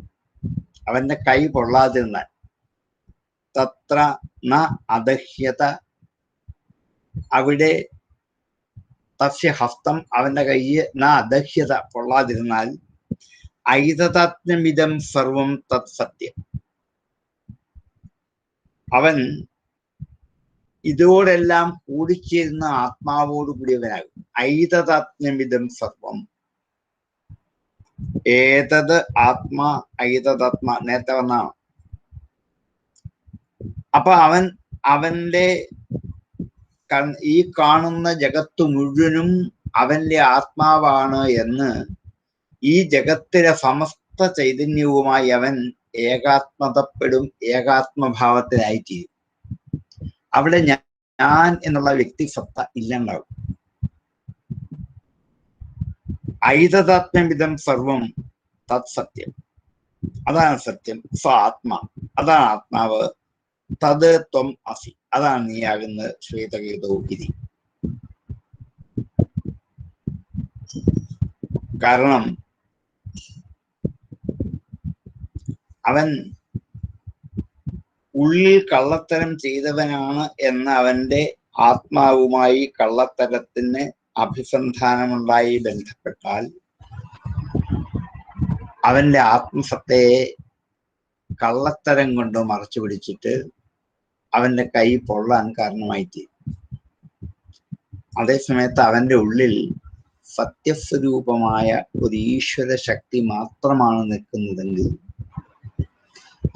അവന്റെ കൈ പൊള്ളാതിരുന്നാൽ, തത്ര ന അദഹ്യത, അവിടെ തസ്യ ഹസ്തം, അവന്റെ കൈയ്യ് ന അദഹ്യത, പൊള്ളാതിരുന്നാൽ, ഐതദാത്മ്യമിദം സർവം തത് സത്യം, അവൻ ഇതോടെല്ലാം കൂടിച്ചേരുന്ന ആത്മാവോട് കൂടിയവനാകും. ഐതദാത്മ്യമിദം സർവം, ഏതത് ആത്മാ ഐതദാത്മാ നേരത്തെ വന്നാണ്. അപ്പൊ അവന്റെ ഈ കാണുന്ന ജഗത്ത് മുഴുവനും അവന്റെ ആത്മാവാണ് എന്ന്, ഈ ജഗത്തിലെ സമസ്ത ചൈതന്യവുമായി അവൻ ഏകാത്മതപ്പെടും, ഏകാത്മഭാവത്തിലായിത്തീരും. അവിടെ ഞാൻ എന്നുള്ള വ്യക്തിസത്ത ഇല്ലണ്ടാവും. ഐതദാത്മ്യമിദം സർവം തത് സത്യം, അതാണ് സത്യം. സ ആത്മാ, അതാണ് ആത്മാവ്. തത് ത്വം അസി, അതാണ് നീയാകുന്നത്. ശ്വേതകേതോ ഇതി. കാരണം അവൻ ഉള്ളിൽ കള്ളത്തരം ചെയ്തവനാണ് എന്ന അവന്റെ ആത്മാവുമായി കള്ളത്തരത്തിന് അഭിസന്ധാനമുണ്ടായി ബന്ധപ്പെട്ടാൽ അവന്റെ ആത്മസത്തയെ കള്ളത്തരം കൊണ്ട് മറച്ചു പിടിച്ചിട്ട് അവന്റെ കൈ പൊള്ളാൻ കാരണമായിത്തീരും. അതേസമയത്ത് അവന്റെ ഉള്ളിൽ സത്യസ്വരൂപമായ ഒരു ഈശ്വര ശക്തി മാത്രമാണ് നിൽക്കുന്നതെങ്കിൽ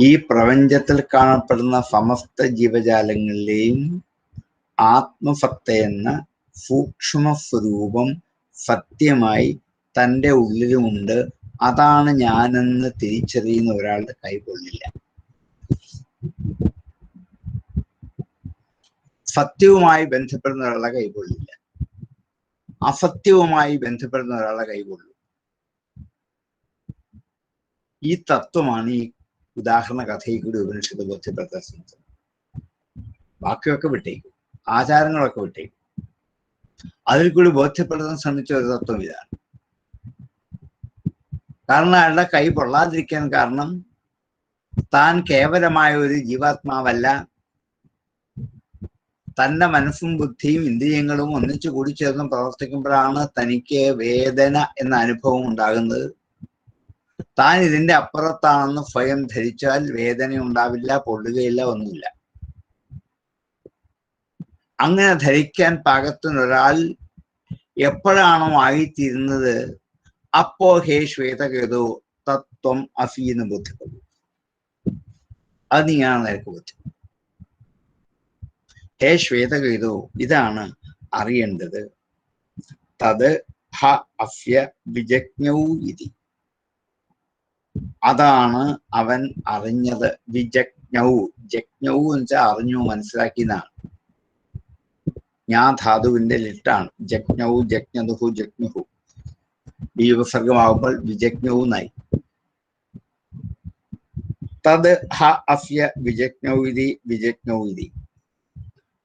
ഈ പ്രപഞ്ചത്തിൽ കാണപ്പെടുന്ന സമസ്ത ജീവജാലങ്ങളിലെയും ആത്മസത്തയെന്ന സൂക്ഷ്മ സ്വരൂപം സത്യമായി തൻ്റെ ഉള്ളിലുമുണ്ട്. അതാണ് ഞാനെന്ന് തിരിച്ചറിയുന്ന ഒരാളുടെ കൈ പൊള്ളില്ല. സത്യവുമായി ബന്ധപ്പെടുന്ന ഒരാളുടെ കൈ പൊള്ളില്ല. അസത്യവുമായി ബന്ധപ്പെടുന്ന ഒരാളുടെ കൈ പൊള്ളും. ഈ തത്വമാണ് ഈ ഉദാഹരണ കഥയിൽ കൂടി ഉപനിഷത്ത് ബോധ്യപ്പെടുത്താൻ ശ്രമിച്ചത്. ബാക്കിയൊക്കെ വിട്ടേക്കും, ആചാരങ്ങളൊക്കെ വിട്ടേക്കും. അതിൽ കൂടി ബോധ്യപ്പെടുത്താൻ ശ്രമിച്ച ഒരു തത്വം ഇതാണ്. കാരണം അയാളുടെ കൈ പൊള്ളാതിരിക്കാൻ കാരണം താൻ കേവലമായ ഒരു ജീവാത്മാവല്ല, തന്റെ മനസ്സും ബുദ്ധിയും ഇന്ദ്രിയങ്ങളും ഒന്നിച്ചു കൂടി ചേർന്ന് പ്രവർത്തിക്കുമ്പോഴാണ് തനിക്ക് വേദന എന്ന അനുഭവം ഉണ്ടാകുന്നത്. താൻ ഇതിന്റെ അപ്പുറത്താണെന്ന് സ്വയം ധരിച്ചാൽ വേദന ഉണ്ടാവില്ല, പൊള്ളുകയില്ല, ഒന്നുമില്ല. അങ്ങനെ ധരിക്കാൻ പാകത്തിനൊരാൾ എപ്പോഴാണോ ആയിത്തീരുന്നത്, അപ്പോ ഹേ ശ്വേതകേതോ തത്വം അസി എന്ന് ബോധ്യപ്പെടും. അത് നീയാണ് നിനക്ക് ബോധ്യം. ഹേ ശ്വേതകേതോ, ഇതാണ് അറിയേണ്ടത്. തത് ഹ അസ്യ വിജജ്ഞൗ ഇതി, അതാണ് അവൻ അറിഞ്ഞത്. വിജജ്ഞൗ, ജജ്ഞൗ എന്ന് വെച്ചാൽ അറിഞ്ഞു, മനസ്സിലാക്കിയതാണ്. ഞാൻ ധാതുവിന്റെ ലിട്ടാണ്. ജജ്ഞൗ, ജജ്ഞതുഹു, ജജ്ഞുഹു. ഈ ഉപസർഗമാകുമ്പോൾ വിജജ്ഞവുന്നായി. തത് ഹ അഫ്യ വിജജ്ഞൗതി വിജജ്ഞൗതി.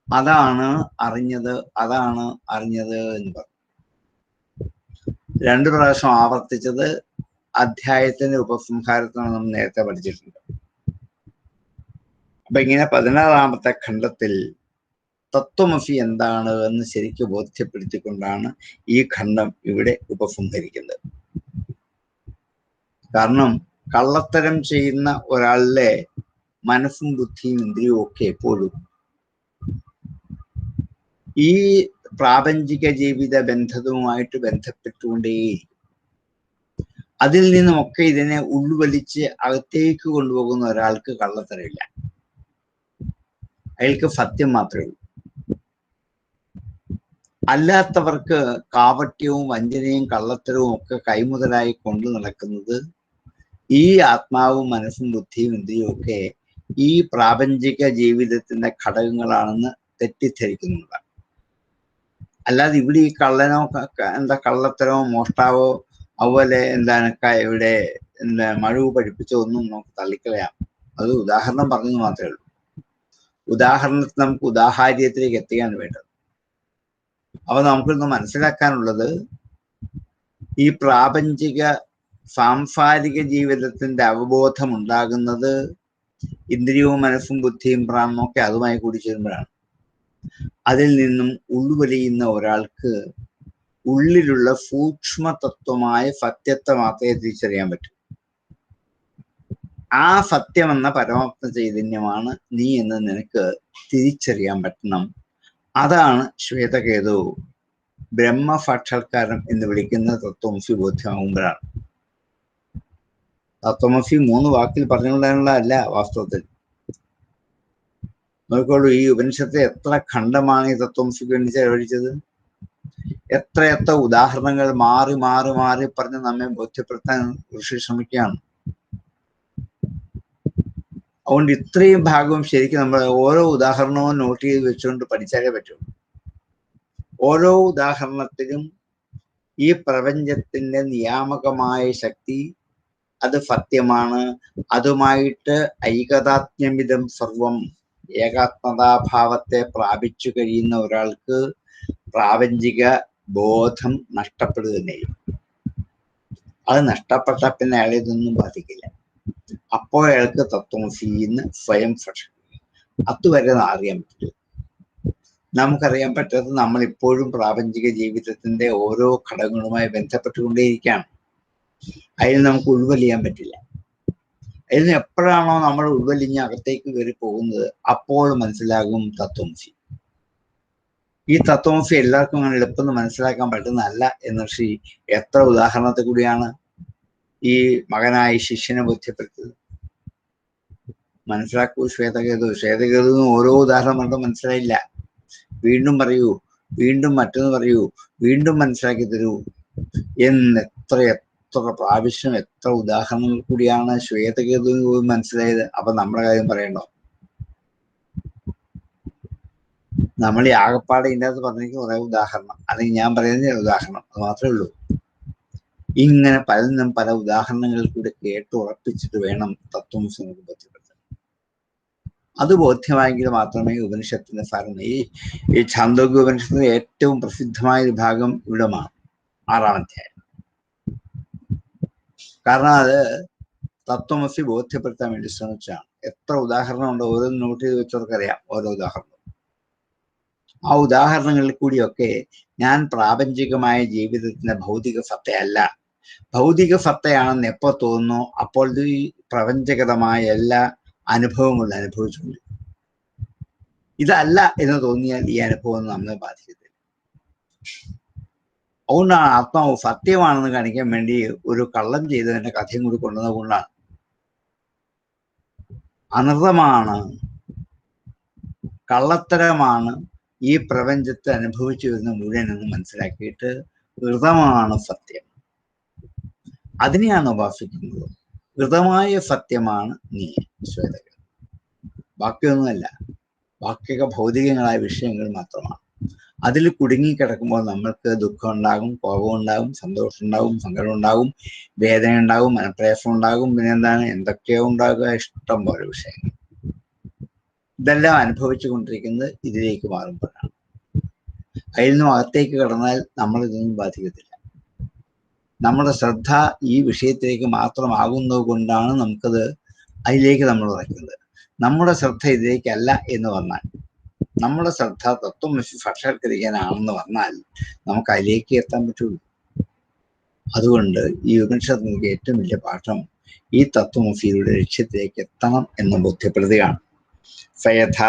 അതാണ് അറിഞ്ഞത്, അതാണ് അറിഞ്ഞത് എന്ന് പറഞ്ഞു. 2 പ്രാവശ്യം ആവർത്തിച്ചത് അധ്യായത്തിന്റെ ഉപസംഹാരത്തിനാണ് നമ്മൾ നേരത്തെ പഠിച്ചിട്ടുണ്ട്. അപ്പൊ ഇങ്ങനെ 16ാമത്തെ ഖണ്ഡത്തിൽ തത്വമസി എന്താണ് എന്ന് ശരിക്കും ബോധ്യപ്പെടുത്തിക്കൊണ്ടാണ് ഈ ഖണ്ഡം ഇവിടെ ഉപസംഹരിക്കുന്നത്. കാരണം കള്ളത്തരം ചെയ്യുന്ന ഒരാളിലെ മനസ്സും ബുദ്ധിയും ഇന്ദ്രിയവും ഒക്കെ എപ്പോഴും ഈ പ്രാപഞ്ചിക ജീവിത ബന്ധവുമായിട്ട് ബന്ധപ്പെട്ടുകൊണ്ടേയിരിക്കും. അതിൽ നിന്നുമൊക്കെ ഇതിനെ ഉൾവലിച്ച് അകത്തേക്ക് കൊണ്ടുപോകുന്ന ഒരാൾക്ക് കള്ളത്തരമില്ല, അയാൾക്ക് സത്യം മാത്രമേ ഉള്ളൂ. അല്ലാത്തവർക്ക് കാപട്യവും വഞ്ചനയും കള്ളത്തരവും ഒക്കെ കൈമുതലായി കൊണ്ടു നടക്കുന്നത് ഈ ആത്മാവും മനസ്സും ബുദ്ധിയും ഇന്ദ്രിയവും ഒക്കെ ഈ പ്രാപഞ്ചിക ജീവിതത്തിന്റെ ഘടകങ്ങളാണെന്ന് തെറ്റിദ്ധരിക്കുന്നുണ്ട്. അല്ലാതെ ഇവിടെ ഈ കള്ളനോ കള്ളത്തരമോ മോഷ്ടാവോ അതുപോലെ ഇവിടെ മഴവ് പഠിപ്പിച്ചോ ഒന്നും നമുക്ക് തള്ളിക്കളയാം. അത് ഉദാഹരണം പറഞ്ഞത് മാത്രമേ ഉള്ളൂ. ഉദാഹരണത്തിന് നമുക്ക് ഉദാഹാര്യത്തിലേക്ക് എത്തിക്കാൻ വേണ്ടത്. അപ്പൊ നമുക്കിന്ന് മനസ്സിലാക്കാനുള്ളത് ഈ പ്രാപഞ്ചിക സാംസാരിക ജീവിതത്തിന്റെ അവബോധം ഉണ്ടാകുന്നത് ഇന്ദ്രിയവും മനസ്സും ബുദ്ധിയും പ്രാണനും ഒക്കെ അതുമായി കൂടി ചേരുമ്പോഴാണ്. അതിൽ നിന്നും ഉൾവലിയുന്ന ഒരാൾക്ക് ഉള്ളിലുള്ള സൂക്ഷ്മ തത്വമായ സത്യത്തെ മാത്രമേ തിരിച്ചറിയാൻ പറ്റൂ. ആ സത്യം എന്ന പരമാത്മ ചൈതന്യമാണ് നീ എന്ന് നിനക്ക് തിരിച്ചറിയാൻ പറ്റണം. അതാണ് ശ്വേതകേതു ബ്രഹ്മസാക്ഷാത്കാരം എന്ന് വിളിക്കുന്ന തത്വമസി ബോധ്യമാകുമ്പോഴാണ്. തത്വമസി 3 വാക്കിൽ പറഞ്ഞുകൊണ്ടാനുള്ളതല്ല വാസ്തവത്തിൽ. നോക്കോളൂ, ഈ ഉപനിഷത്തെ എത്ര ഖണ്ഡമാണ് ഈ തത്വമസിക്ക് വേണ്ടി ചെലവഴിച്ചത്. എത്രയെത്ര ഉദാഹരണങ്ങൾ മാറി മാറി മാറി പറഞ്ഞ് നമ്മെ ബോധ്യപ്പെടുത്താൻ ഋഷി ശ്രമിക്കുകയാണ്. അതുകൊണ്ട് ഇത്രയും ഭാഗവും ശരിക്കും നമ്മൾ ഓരോ ഉദാഹരണവും നോട്ട് ചെയ്ത് വെച്ചുകൊണ്ട് പഠിച്ചാലേ പറ്റും. ഓരോ ഉദാഹരണത്തിലും ഈ പ്രപഞ്ചത്തിന്റെ നിയാമകമായ ശക്തി അത് സത്യമാണ്, അതുമായിട്ട് ഐകതാത്മ്യമിതം സർവം, ഏകാത്മതാഭാവത്തെ പ്രാപിച്ചു കഴിയുന്ന ഒരാൾക്ക് പ്രാപഞ്ചിക ബോധം നഷ്ടപ്പെടുക തന്നെ ചെയ്യും. അത് നഷ്ടപ്പെട്ട പിന്നെ അയാളെ ഇതൊന്നും ബാധിക്കില്ല. അപ്പോൾ അയാൾക്ക് തത്വമസിന്ന് സ്വയം ഭക്ഷിക്കും. അതുവരെ അറിയാൻ പറ്റില്ല. നമുക്കറിയാൻ പറ്റാത്തത് നമ്മളിപ്പോഴും പ്രാപഞ്ചിക ജീവിതത്തിന്റെ ഓരോ ഘടകങ്ങളുമായി ബന്ധപ്പെട്ടുകൊണ്ടേയിരിക്കുകയാണ്. അതിന് നമുക്ക് ഉൾവലിയാൻ പറ്റില്ല. അതിന് എപ്പോഴാണോ നമ്മൾ ഉൾവലിഞ്ഞ് അകത്തേക്ക് കയറി പോകുന്നത് അപ്പോൾ മനസ്സിലാകും തത്വമസി. ഈ തത്വമസി എല്ലാവർക്കും അങ്ങനെ എളുപ്പം മനസ്സിലാക്കാൻ പറ്റുന്നതല്ല എന്ന് ഋഷി എത്ര ഉദാഹരണത്തിൽ കൂടിയാണ് ഈ മകനായ ശിഷ്യനെ ബോധ്യപ്പെടുത്തത്. മനസ്സിലാക്കൂ ശ്വേതകേതു. ശ്വേതകേതു ഓരോ ഉദാഹരണം കണ്ടും മനസ്സിലായില്ല. വീണ്ടും പറയൂ, വീണ്ടും മറ്റൊന്ന് പറയൂ, വീണ്ടും മനസ്സിലാക്കി തരൂ എന്ന് എത്ര പ്രാവശ്യം എത്ര ഉദാഹരണങ്ങൾ കൂടിയാണ് ശ്വേതകേതു മനസ്സിലായത്. അപ്പൊ നമ്മുടെ കാര്യം പറയണ്ടോ? നമ്മൾ ഈ ആകപ്പാടെ ഇതിൻ്റെ അകത്ത് പറഞ്ഞിരിക്കുന്ന കുറെ ഉദാഹരണം, അല്ലെങ്കിൽ ഞാൻ പറയുന്ന ഉദാഹരണം, അത് മാത്രമേ ഉള്ളൂ. ഇങ്ങനെ പലതിനും പല ഉദാഹരണങ്ങളിൽ കൂടെ കേട്ട് ഉറപ്പിച്ചിട്ട് വേണം തത്വമസി നമുക്ക് ബോധ്യപ്പെടുത്താൻ. അത് ബോധ്യമായെങ്കിൽ മാത്രമേ ഉപനിഷത്തിന്റെ സാരം. ഈ ഛാന്ദോഗ്യ ഉപനിഷത്തിന്റെ ഏറ്റവും പ്രസിദ്ധമായ ഒരു ഭാഗം ഇവിടമാണ്, 6ാം അധ്യായം. കാരണം അത് തത്വമസി ബോധ്യപ്പെടുത്താൻ വേണ്ടി ശ്രമിച്ചാണ്. എത്ര ഉദാഹരണം ഉണ്ട്, ഓരോ നോട്ട് ചെയ്ത് വെച്ചവർക്കറിയാം ഓരോ ഉദാഹരണം. ആ ഉദാഹരണങ്ങളിൽ കൂടിയൊക്കെ ഞാൻ പ്രാപഞ്ചികമായ ജീവിതത്തിന്റെ ഭൗതിക സത്തയല്ല, ഭൗതിക സത്തയാണെന്ന് എപ്പോ തോന്നുന്നു അപ്പോൾ ഈ പ്രപഞ്ചഗതമായ എല്ലാ അനുഭവങ്ങളും അനുഭവിച്ചുകൊണ്ട്, ഇതല്ല എന്ന് തോന്നിയാൽ ഈ അനുഭവം നമ്മളെ ബാധിക്കത്തില്ല. അതുകൊണ്ടാണ് ആത്മാവ് സത്യമാണെന്ന് കാണിക്കാൻ വേണ്ടി ഒരു കള്ളം ചെയ്തതിന്റെ കഥയും കൂടി കൊണ്ടുവന്നത് കൊണ്ടാണ്. അനർത്ഥമാണ്, കള്ളത്തരമാണ് ഈ പ്രപഞ്ചത്തെ അനുഭവിച്ചു വരുന്ന മുഴുവൻ എന്ന് മനസ്സിലാക്കിയിട്ട് ഋതമാണ് സത്യം, അതിനെയാണ് ഉപാസിക്കുന്നത്. ഋതമായ സത്യമാണ് നീ ശ്വേതകേതു, ബാക്കിയൊന്നുമല്ല. ബാക്കിയൊക്കെ ഭൗതികങ്ങളായ വിഷയങ്ങൾ മാത്രമാണ്. അതിൽ കുടുങ്ങിക്കിടക്കുമ്പോൾ നമ്മൾക്ക് ദുഃഖം ഉണ്ടാകും, കോപം ഉണ്ടാകും, സന്തോഷം ഉണ്ടാകും, സങ്കടം ഉണ്ടാകും, വേദന ഉണ്ടാകും, മനപ്രയാസം ഉണ്ടാകും, പിന്നെ എന്താണ് എന്തൊക്കെയോ ഉണ്ടാകുക, ഇഷ്ടം പോലെ വിഷയങ്ങൾ. ഇതെല്ലാം അനുഭവിച്ചു കൊണ്ടിരിക്കുന്നത് ഇതിലേക്ക് മാറുമ്പോഴാണ്. അതിൽ നിന്നും അകത്തേക്ക് കടന്നാൽ നമ്മളിതൊന്നും ബാധിക്കത്തില്ല. നമ്മുടെ ശ്രദ്ധ ഈ വിഷയത്തിലേക്ക് മാത്രമാകുന്നത് കൊണ്ടാണ് നമുക്കത് അതിലേക്ക് നമ്മൾ ഉറയ്ക്കുന്നത്. നമ്മുടെ ശ്രദ്ധ ഇതിലേക്കല്ല എന്ന് പറഞ്ഞാൽ, നമ്മുടെ ശ്രദ്ധ തത്വമസി സാക്ഷാത്കരിക്കാനാണെന്ന് പറഞ്ഞാൽ നമുക്ക് അതിലേക്ക് എത്താൻ പറ്റുള്ളൂ. അതുകൊണ്ട് ഈ ഉപനിഷത്ത് നമുക്ക് ഏറ്റവും വലിയ പാഠം ഈ തത്വമസിയുടെ ലക്ഷ്യത്തിലേക്ക് എത്തണം എന്ന് ബോധ്യപ്പെടുത്തുകയാണ്. സയഥ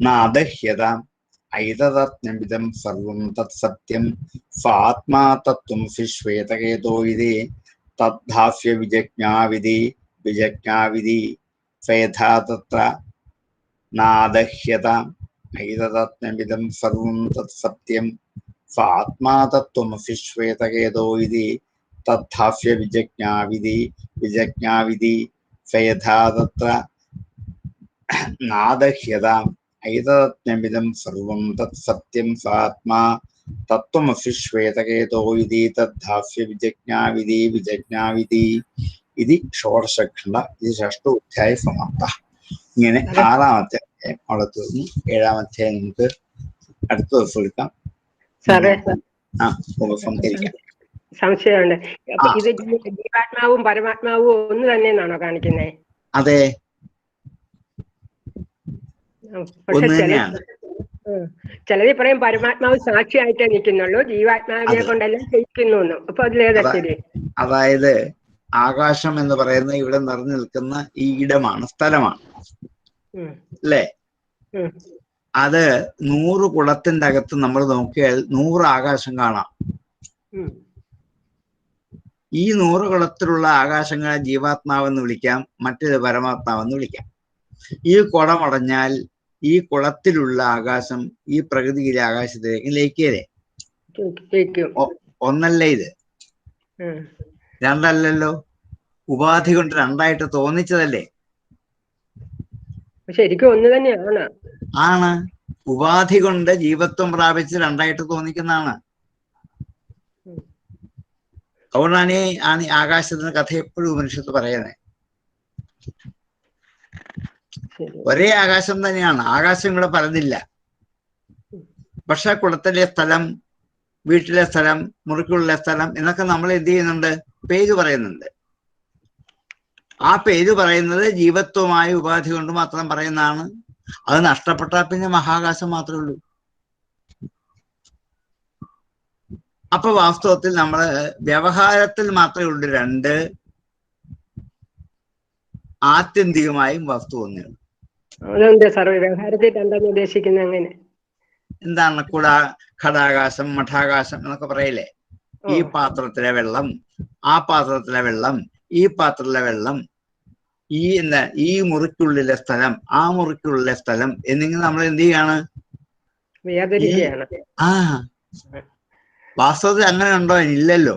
നാദഹ്യത ഐതദജ്ഞമിദം സർവം തത്സത്യം സ്വാത്മാ തത്വമസി ശ്വേതകേതോ വിധി തദ്ധാസ്യ വിജജ്ഞാവിധി വിജജ്ഞാവിധി സയഥാ തത്ര നാദഹ്യത ഐതദജ്ഞമിദം സർവം തത്സത്യം സ്വാത്മാ തത്വമസി ശ്വേതകേതോ വിധി തദ്ധാസ്യ വിജജ്ഞാവിധി വിജജ്ഞാവിധി സയഥാ തത്ര നാദഹ്യത ഐതദജ്ഞമിദം സർവം തത്സത്യം സ്വാത്മാ തത്വമസി ശ്വേതകേതോ വിധി തദ്ധാസ്യ വിജജ്ഞാവിധി വിജജ്ഞാവിധി ഇത് ഷോഡശഖണ്ഡ. ഇത് ഷഷ്ഠോധ്യായ സമാപ്ത. ഇങ്ങനെ 6-ാമത്തെ അധ്യായം അവിടെ തീർന്നു. 7-ാമത്തെ നമുക്ക് അടുത്ത ദിവസം എടുക്കാം. സംശയമുണ്ട്. ഇത് ജീവാത്മാവും പരമാത്മാവും ഒന്ന് തന്നെയാണോ കാണിക്കുന്നത്? അതെ, ചിലത് പറയും പരമാത്മാവ് സാക്ഷിയായിട്ടേ നിൽക്കുന്നുള്ളൂ, ജീവാത്മാവിനെ കൊണ്ടെല്ലാം ചെയ്യിക്കുന്നു. അപ്പൊ അതിലേതാ ശരി? അതായത് ആകാശം എന്ന് പറയുന്ന ഇവിടെ നിറഞ്ഞു നിൽക്കുന്ന ഈ ഇടമാണ്, സ്ഥലമാണ് അല്ലേ? അത് 100 കുളത്തിന്റെ അകത്ത് നമ്മൾ നോക്കിയാൽ 100 ആകാശം കാണാം. ഈ 100 കുളത്തിലുള്ള ആകാശങ്ങളെ ജീവാത്മാവെന്ന് വിളിക്കാം, മറ്റേത് പരമാത്മാവെന്ന് വിളിക്കാം. ഈ കുളമടഞ്ഞാൽ ഈ കുളത്തിലുള്ള ആകാശം ഈ പ്രകൃതിയിലെ ആകാശത്തിലേക്ക് ലയിക്കേ? ഒന്നല്ലേ ഇത്? രണ്ടല്ലല്ലോ. ഉപാധി കൊണ്ട് രണ്ടായിട്ട് തോന്നിച്ചതല്ലേ? ശരിക്കും ഒന്ന് തന്നെയാണ്. ആണ്. ഉപാധി കൊണ്ട് ജീവത്വം പ്രാപിച്ച് രണ്ടായിട്ട് തോന്നിക്കുന്നതാണ്. അതുകൊണ്ടാണ് ഈ ആകാശത്തിന് കഥ എപ്പോഴും ഉപനിഷത്ത് പറയുന്നത്. ഒരേ ആകാശം തന്നെയാണ്, ആകാശം കൂടെ പലതില്ല. പക്ഷെ കുളത്തിലെ സ്ഥലം, വീട്ടിലെ സ്ഥലം, മുറിക്കുള്ള സ്ഥലം എന്നൊക്കെ നമ്മൾ എന്ത് ചെയ്യുന്നുണ്ട്? പേര് പറയുന്നുണ്ട്. ആ പേര് പറയുന്നത് ജീവത്വമായ ഉപാധി കൊണ്ട് മാത്രം പറയുന്നതാണ്. അത് നഷ്ടപ്പെട്ടാൽ പിന്നെ മഹാകാശം മാത്രമേ ഉള്ളൂ. അപ്പൊ വാസ്തവത്തിൽ നമ്മൾ വ്യവഹാരത്തിൽ മാത്രമേ ഉള്ളൂ രണ്ട്, ആത്യന്തികമായും വസ്തു ഒന്നേ ഉള്ളൂ. വ്യവഹാരത്തിൽ രണ്ടെന്ന് ഉദ്ദേശിക്കുന്നത് അങ്ങനെ എന്താണ്? ഘടാകാശം, മഠാകാശം എന്നൊക്കെ പറയില്ലേ? ഈ പാത്രത്തിലെ വെള്ളം, ആ പാത്രത്തിലെ വെള്ളം, ഈ പാത്രത്തിലെ വെള്ളം, ഈ മുറിക്കുള്ളിലെ സ്ഥലം, ആ മുറിക്കുള്ളിലെ സ്ഥലം എന്നിങ്ങനെ നമ്മൾ എന്ത് ചെയ്യാണ്? വാസ്തവത്തിൽ അങ്ങനെ ഉണ്ടോ? ഇല്ലല്ലോ.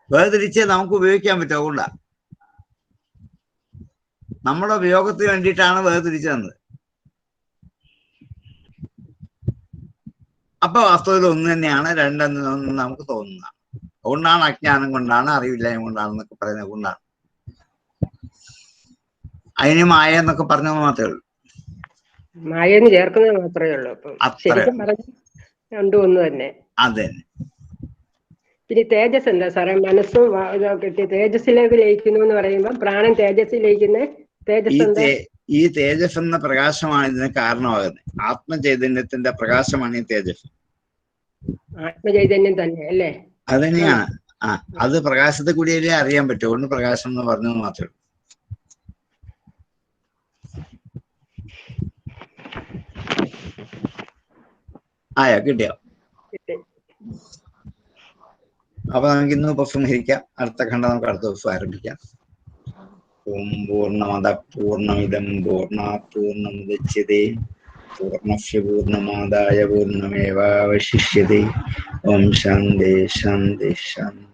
വേർതിരിച്ച് നമുക്ക് ഉപയോഗിക്കാൻ പറ്റും. അതുകൊണ്ടാ നമ്മുടെ ഉപയോഗത്തിന് വേണ്ടിയിട്ടാണ് വേർതിരിച്ചു തന്നത്. അപ്പൊ വാസ്തവത്തിൽ ഒന്ന് തന്നെയാണ്, രണ്ടെന്ന് നമുക്ക് തോന്നുന്നതാണ്. അതുകൊണ്ടാണ് അജ്ഞാനം കൊണ്ടാണ്, അറിവില്ലായ്മ കൊണ്ടാണെന്നൊക്കെ പറയുന്നത്. കൊണ്ടാണ് അതിന് മായ എന്നൊക്കെ പറഞ്ഞത് മാത്രമേ ഉള്ളൂ. മായെന്ന് ചേർക്കുന്നത് മാത്രമേ ഉള്ളൂ. ശരിക്കും പറഞ്ഞു രണ്ടും ഒന്ന് തന്നെ. അതെ. പിന്നെ തേജസ് എന്താ സാറേ? മനസ്സും കിട്ടി തേജസ്സിലേക്ക് ലയിക്കുന്നു എന്ന് പറയുമ്പോൾ പ്രാണൻ തേജസ്സിൽ ലയിക്കുന്ന തേജസ് എന്താ? ഈ തേജസ് എന്ന പ്രകാശമാണ് ഇതിന് കാരണമാകുന്നത്. ആത്മചൈതന്യത്തിന്റെ പ്രകാശമാണ് ഈ തേജസ്. ആത്മചൈതന്യം തന്നെ അല്ലേ? അത് തന്നെയാണ്. അത് പ്രകാശത്തെ കൂടിയല്ലേ അറിയാൻ പറ്റും. അതുകൊണ്ട് പ്രകാശം എന്ന് പറഞ്ഞത് മാത്രമേ ഉള്ളൂ. ആയോ? കിട്ടിയോ? അപ്പൊ നമുക്ക് ഇന്ന് ഉപസംഹരിക്കാം. അടുത്ത ഖണ്ഡം നമുക്ക് അടുത്ത ദിവസം ആരംഭിക്കാം. ഓം പൂർണ്ണമദ പൂർണ്ണമിദം പൂർണ്ണാത് പൂർണ്ണമുദച്യതേ പൂർണ്ണസ്യ പൂർണ്ണമാദായ പൂർണ്ണമേവാവശിഷ്യതേ. ഓം ശാന്തി ശാന്തി ശാന്തി.